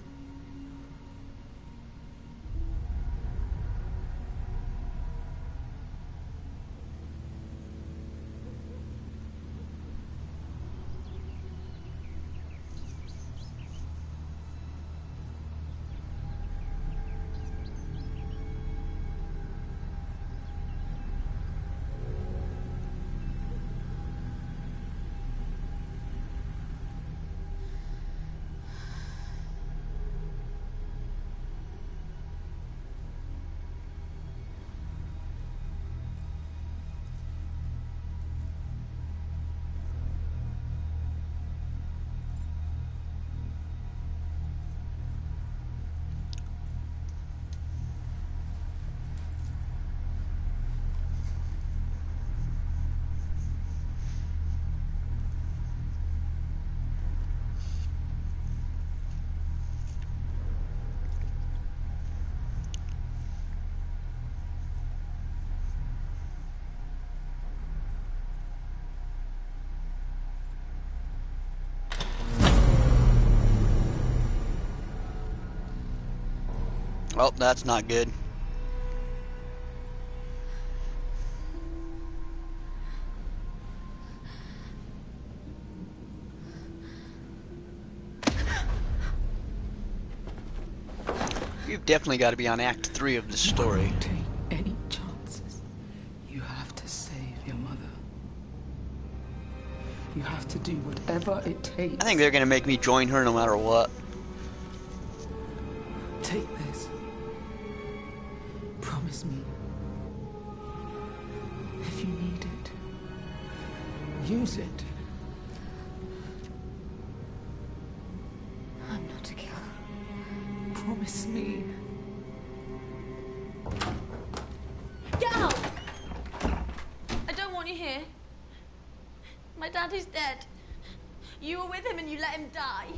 Well, that's not good. You've definitely got to be on Act 3 of this story. Don't take any chances. You have to save your mother. You have to do whatever it takes. I think they're going to make me join her no matter what. Take this. Promise me. If you need it, use it. I'm not a killer. Promise me. Get out! I don't want you here. My dad is dead. You were with him and you let him die.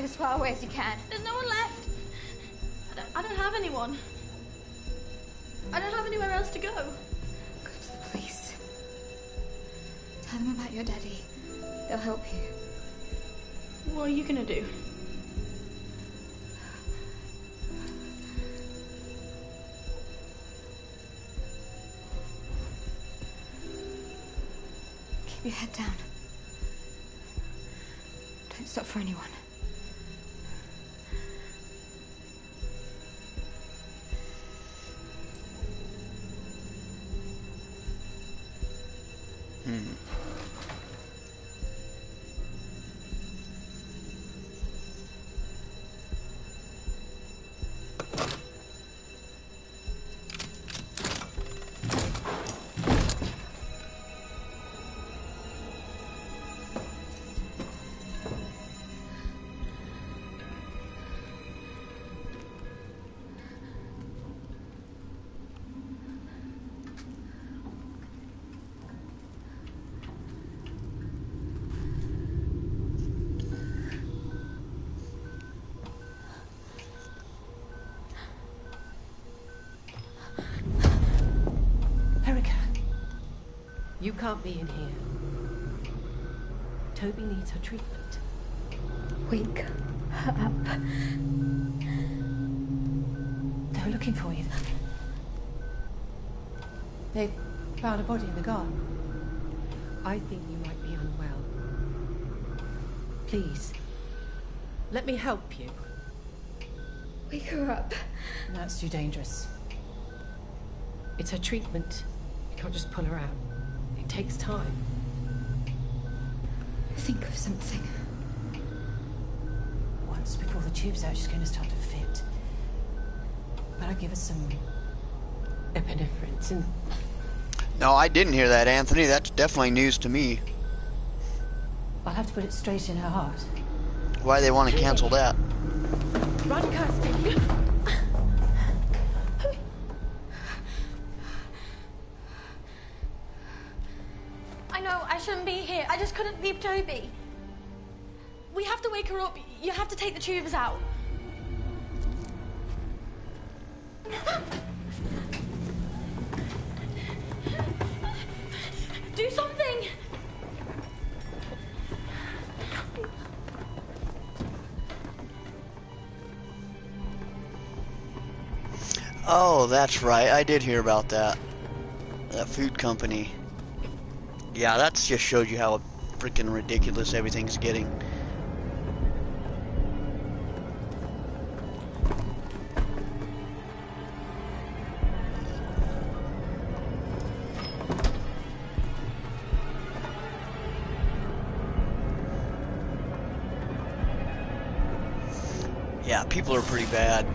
Get as far away as you can. There's no one left. I don't have anyone. I don't have anywhere else to go. Go to the police. Tell them about your daddy. They'll help you. What are you gonna do? Keep your head down. Don't stop for anyone. Erica, you can't be in here. Toby needs her treatment. Wake her up. They were looking for you. They found a body in the garden. I think you might be unwell. Please, let me help you. Wake her up. That's too dangerous. It's her treatment. You can't just pull her out. It takes time. Think of something. Once we pull the tubes out, she's going to start to fit. Better give her some epinephrine and... No, I didn't hear that, Anthony. That's definitely news to me. I'll have to put it straight in her heart. Why they want to cancel that? Run, Kirsty. I know, I shouldn't be here. I just couldn't leave Toby. We have to wake her up. You have to take the tubes out. Do something! Oh, that's right. I did hear about that. That food company. Yeah, that just showed you how freaking ridiculous everything's getting. Yeah, people are pretty bad.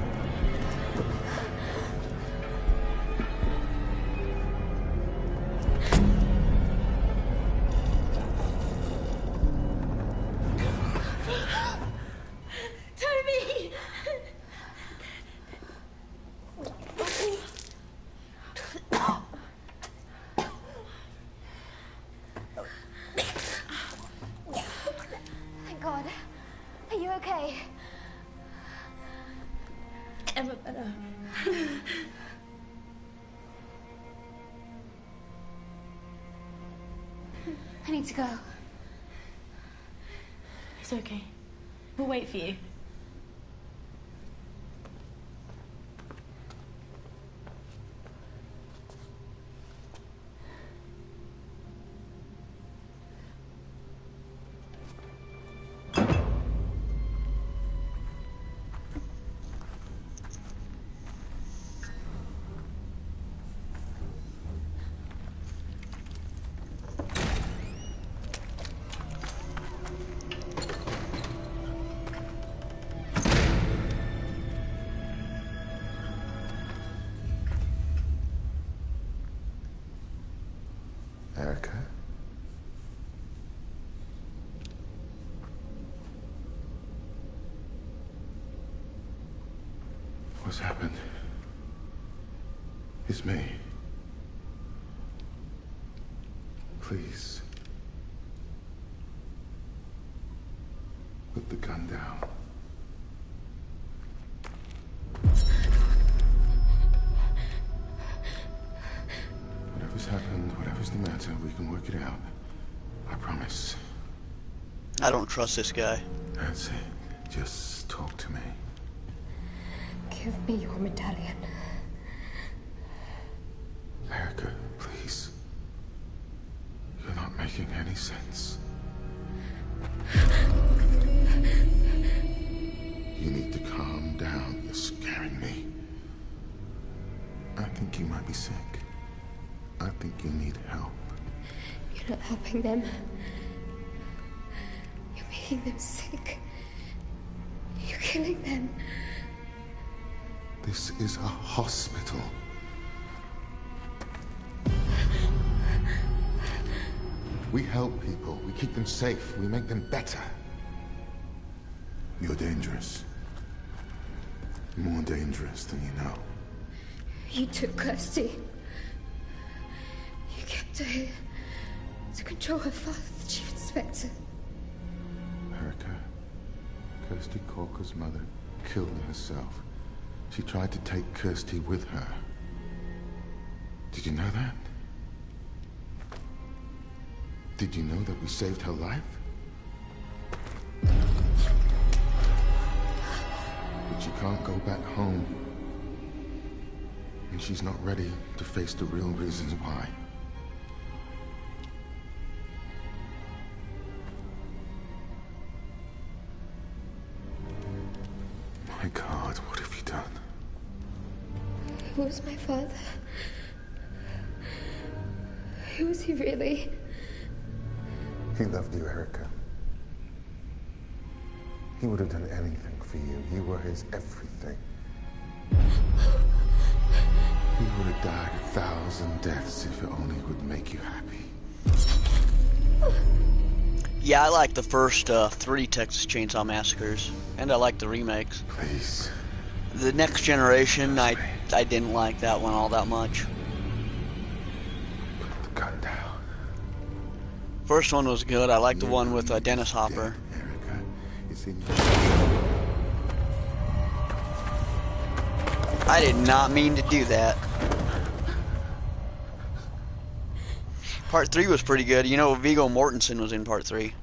Toby! Thank God. Are you okay? Ever better. I need to go. It's okay. We'll wait for you. Erica? What's happened? It's me. Please. Put the gun down. Whatever's happened, whatever's the matter, we can work it out. I promise. I don't trust this guy. That's it. Just talk to me. Give me your medallion. Erica, please. You're not making any sense. You need to calm down. You're scaring me. I think you might be sick. I think you need help. You're not helping them. You're making them sick. You're killing them. This is a hospital. We help people. We keep them safe. We make them better. You're dangerous. More dangerous than you know. You took Kirsty. You kept her here to control her father, the chief inspector. Erica, Kirsty Corker's mother killed herself. She tried to take Kirsty with her. Did you know that? Did you know that we saved her life? But she can't go back home. And she's not ready to face the real reasons why. My God, what have you done? Who was my father? Who was he really? He loved you, Erica. He would have done anything for you. You were his everything. He would have died 1,000 deaths if it only would make you happy. Yeah, I like the first 3 Texas Chainsaw Massacres, and I like the remakes. Please. The Next Generation, I didn't like that one all that much. Put the gun down. First one was good. I like the one with Dennis Hopper. Erica, it's in I did not mean to do that. Part 3 was pretty good. You know, Viggo Mortensen was in Part 3.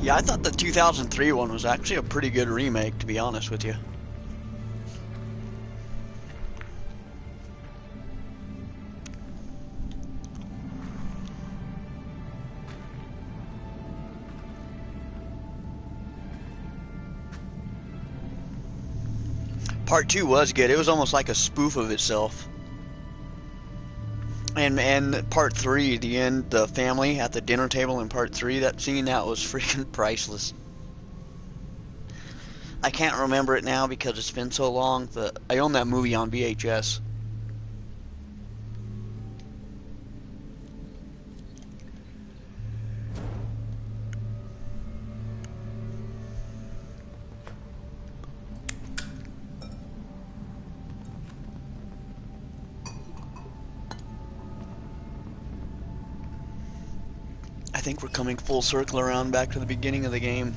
Yeah, I thought the 2003 one was actually a pretty good remake, to be honest with you. Part 2 was good. It was almost like a spoof of itself. And Part 3, the end, the family at the dinner table in Part 3, that scene, that was freaking priceless. I can't remember it now because it's been so long. I own that movie on VHS. I think we're coming full circle around back to the beginning of the game.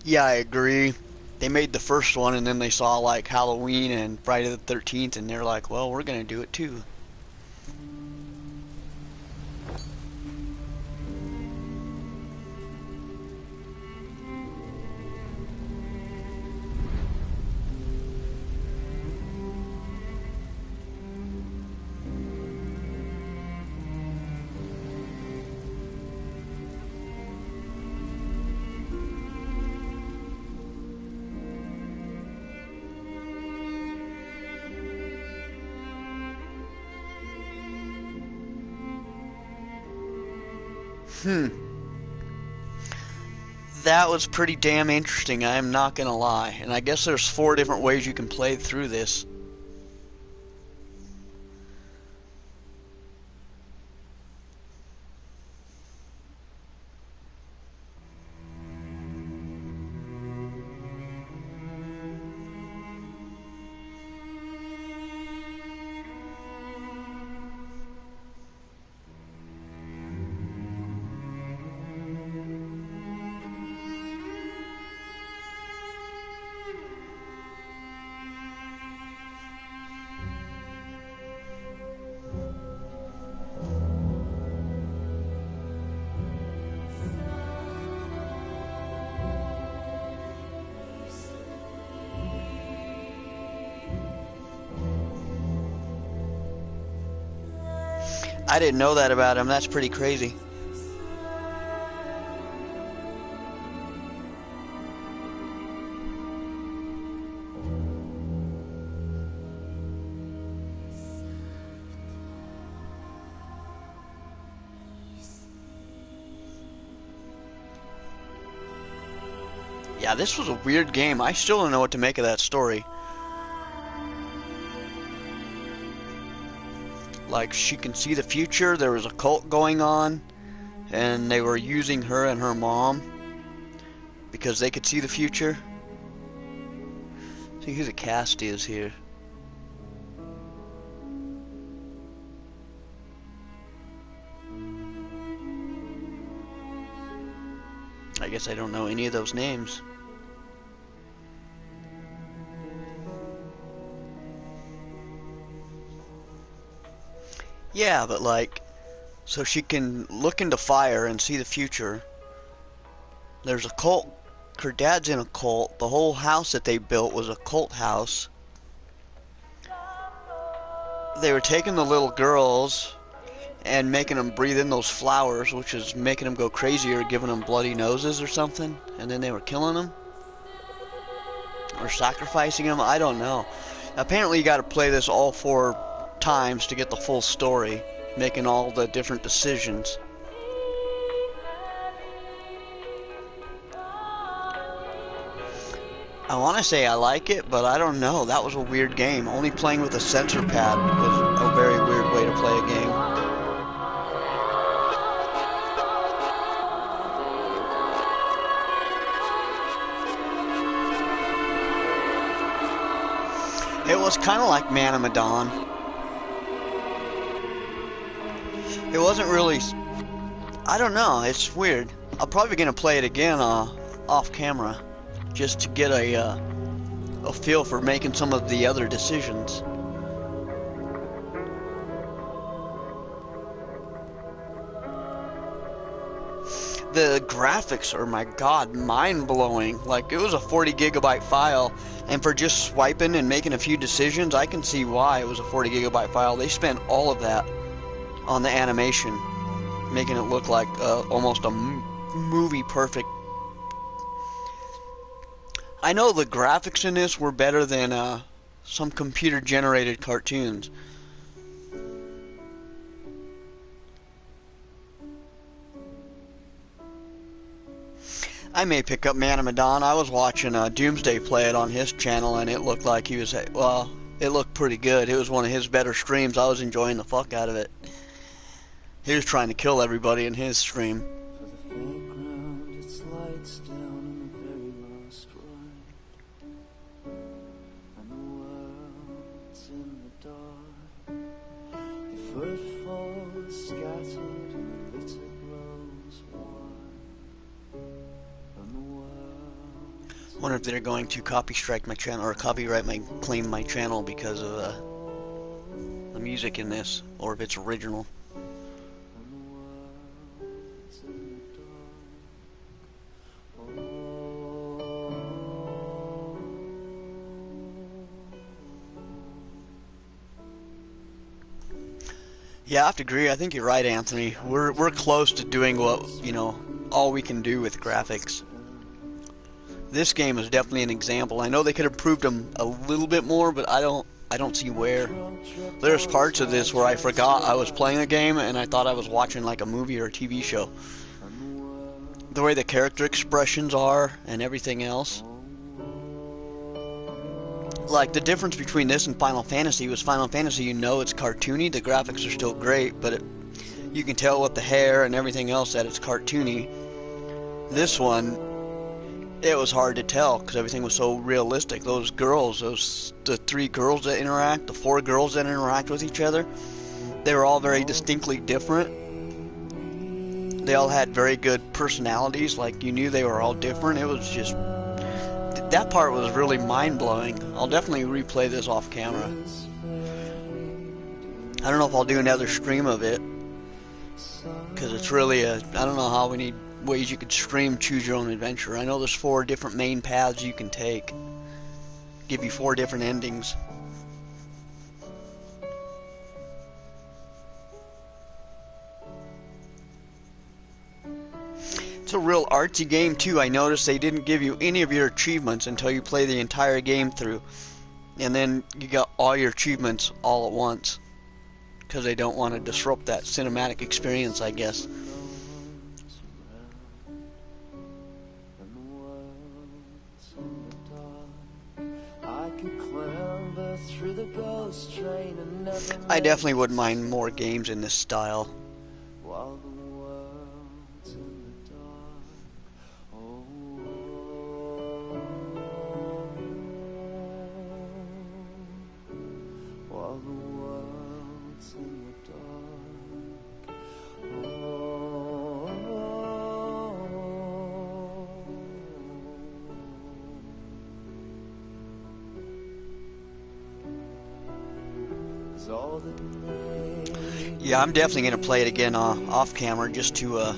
Yeah, I agree. They made the first one and then they saw like Halloween and Friday the 13th and they're like, well, we're gonna do it too. That was pretty damn interesting, I am not gonna lie. And I guess there's 4 different ways you can play through this. I didn't know that about him. That's pretty crazy. Yeah, this was a weird game. I still don't know what to make of that story. Like, she can see the future, there was a cult going on, and they were using her and her mom because they could see the future. See who the cast is here. I guess I don't know any of those names. Yeah, but like, so she can look into fire and see the future. There's a cult. Her dad's in a cult. The whole house that they built was a cult house. They were taking the little girls and making them breathe in those flowers, which is making them go crazy or giving them bloody noses or something. And then they were killing them. Or sacrificing them. I don't know. Apparently you got to play this all 4 times to get the full story, making all the different decisions. I want to say I like it, but I don't know. That was a weird game. Only playing with a sensor pad was a very weird way to play a game. It was kind of like Man of Medan. It wasn't really... I don't know. It's weird. I'm probably going to play it again off camera, just to get a feel for making some of the other decisions. The graphics are, my god, mind-blowing. Like, it was a 40 gigabyte file, and for just swiping and making a few decisions, I can see why it was a 40 gigabyte file. They spent all of that on the animation, making it look like almost a movie perfect. I know the graphics in this were better than some computer generated cartoons. I may pick up Man of Medan. I was watching Doomsday play it on his channel, and it looked like he was, well, it looked pretty good. It was one of his better streams. I was enjoying the fuck out of it. He was trying to kill everybody in his stream. Wonder if they're going to copy strike my channel or copyright my claim my channel because of the music in this, or if it's original. Yeah, I have to agree. I think you're right, Anthony. We're close to doing what, you know, all we can do with graphics. This game is definitely an example. I know they could have improved them a little bit more, but I don't see where. There's parts of this where I forgot I was playing a game and I thought I was watching like a movie or a TV show. The way the character expressions are and everything else. Like, the difference between this and Final Fantasy was Final Fantasy, you know it's cartoony, the graphics are still great, but you can tell with the hair and everything else that it's cartoony. This one, it was hard to tell because everything was so realistic. Those girls, the 3 girls that interact, the 4 girls that interact with each other, they were all very distinctly different. They all had very good personalities, like you knew they were all different. It was just... that part was really mind-blowing. I'll definitely replay this off camera. I don't know if I'll do another stream of it, because it's really I don't know how many ways you could stream Choose Your Own Adventure. I know there's 4 different main paths you can take. Give you 4 different endings. It's a real artsy game too. I noticed they didn't give you any of your achievements until you play the entire game through, and then you got all your achievements all at once because they don't want to disrupt that cinematic experience, I guess. I definitely wouldn't mind more games in this style. Yeah, I'm definitely gonna play it again off camera just to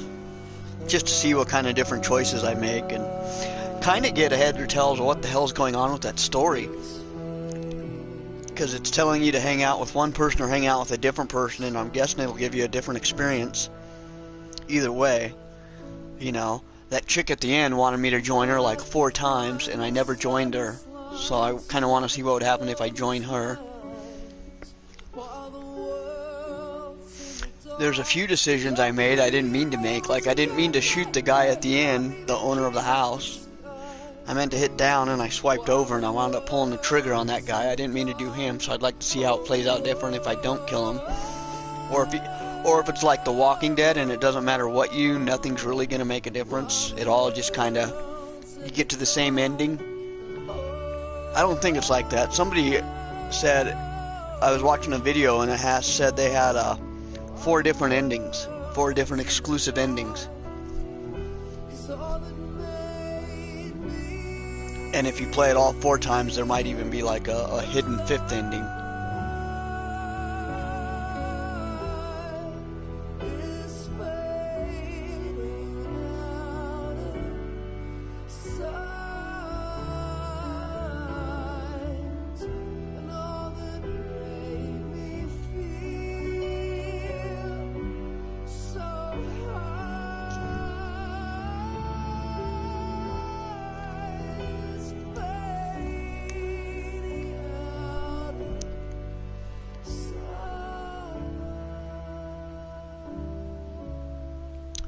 see what kind of different choices I make and kind of get a head or tails of what the hell's going on with that story. Because it's telling you to hang out with one person or hang out with a different person, and I'm guessing it'll give you a different experience either way. You know, that chick at the end wanted me to join her like 4 times, and I never joined her. So I kind of want to see what would happen if I join her. There's a few decisions I made I didn't mean to make. Like, I didn't mean to shoot the guy at the end, the owner of the house. I meant to hit down and I swiped over and I wound up pulling the trigger on that guy. I didn't mean to do him, so I'd like to see how it plays out different if I don't kill him. Or if it's like The Walking Dead and it doesn't matter what nothing's really going to make a difference. It all just kind of, you get to the same ending. I don't think it's like that. Somebody said, I was watching a video and it said they had 4 different endings, 4 different exclusive endings. And if you play it all 4 times, there might even be like a hidden 5th ending.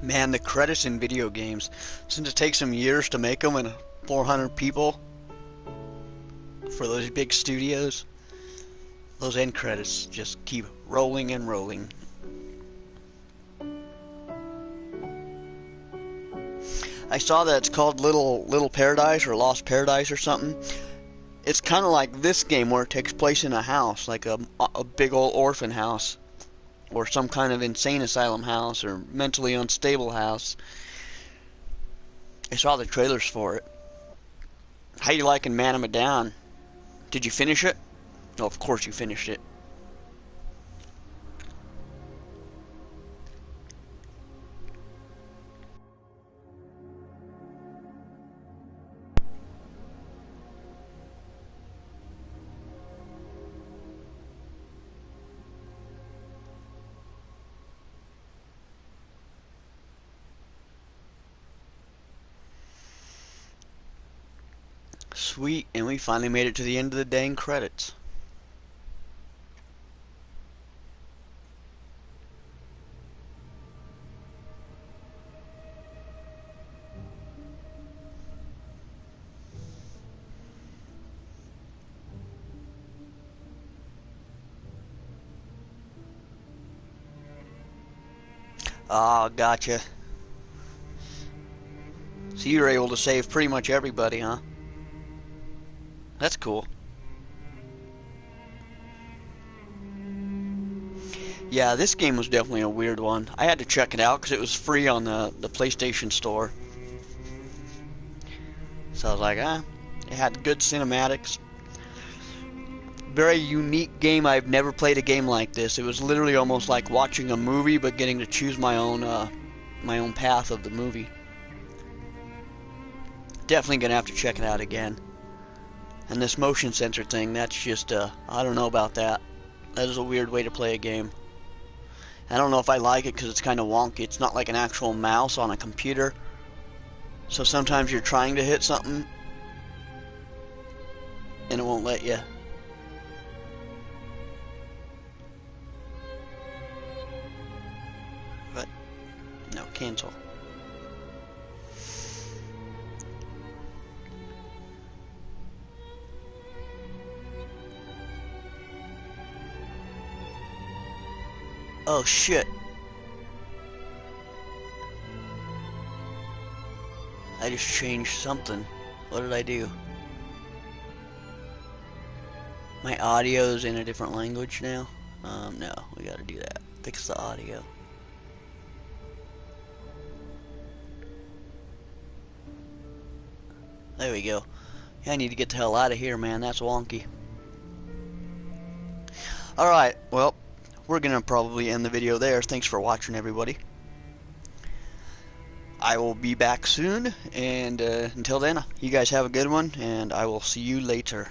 Man, the credits in video games, since it takes them years to make them and 400 people for those big studios, those end credits just keep rolling and rolling. I saw that it's called Little Paradise or Lost Paradise or something. It's kind of like this game where it takes place in a house, like a big old orphan house. Or some kind of insane asylum house or mentally unstable house. I saw the trailers for it. How you liking Man 'em a Down? Did you finish it? Oh, of course you finished it. Sweet, and we finally made it to the end of the dang credits. Ah, gotcha. So you were able to save pretty much everybody, huh? That's cool. Yeah, this game was definitely a weird one. I had to check it out because it was free on the PlayStation Store. So I was like, it had good cinematics. Very unique game. I've never played a game like this. It was literally almost like watching a movie, but getting to choose my own path of the movie. Definitely gonna have to check it out again. And this motion sensor thing, that's just, I don't know about that. That is a weird way to play a game. I don't know if I like it because it's kind of wonky. It's not like an actual mouse on a computer. So sometimes you're trying to hit something and it won't let you. But, no, cancel. Oh shit. I just changed something. What did I do? My audio's in a different language now? No, we gotta do that. Fix the audio. There we go. Yeah, I need to get the hell out of here, man. That's wonky. Alright, well, we're gonna probably end the video there. Thanks for watching, everybody. I will be back soon, and until then, you guys have a good one, and I will see you later.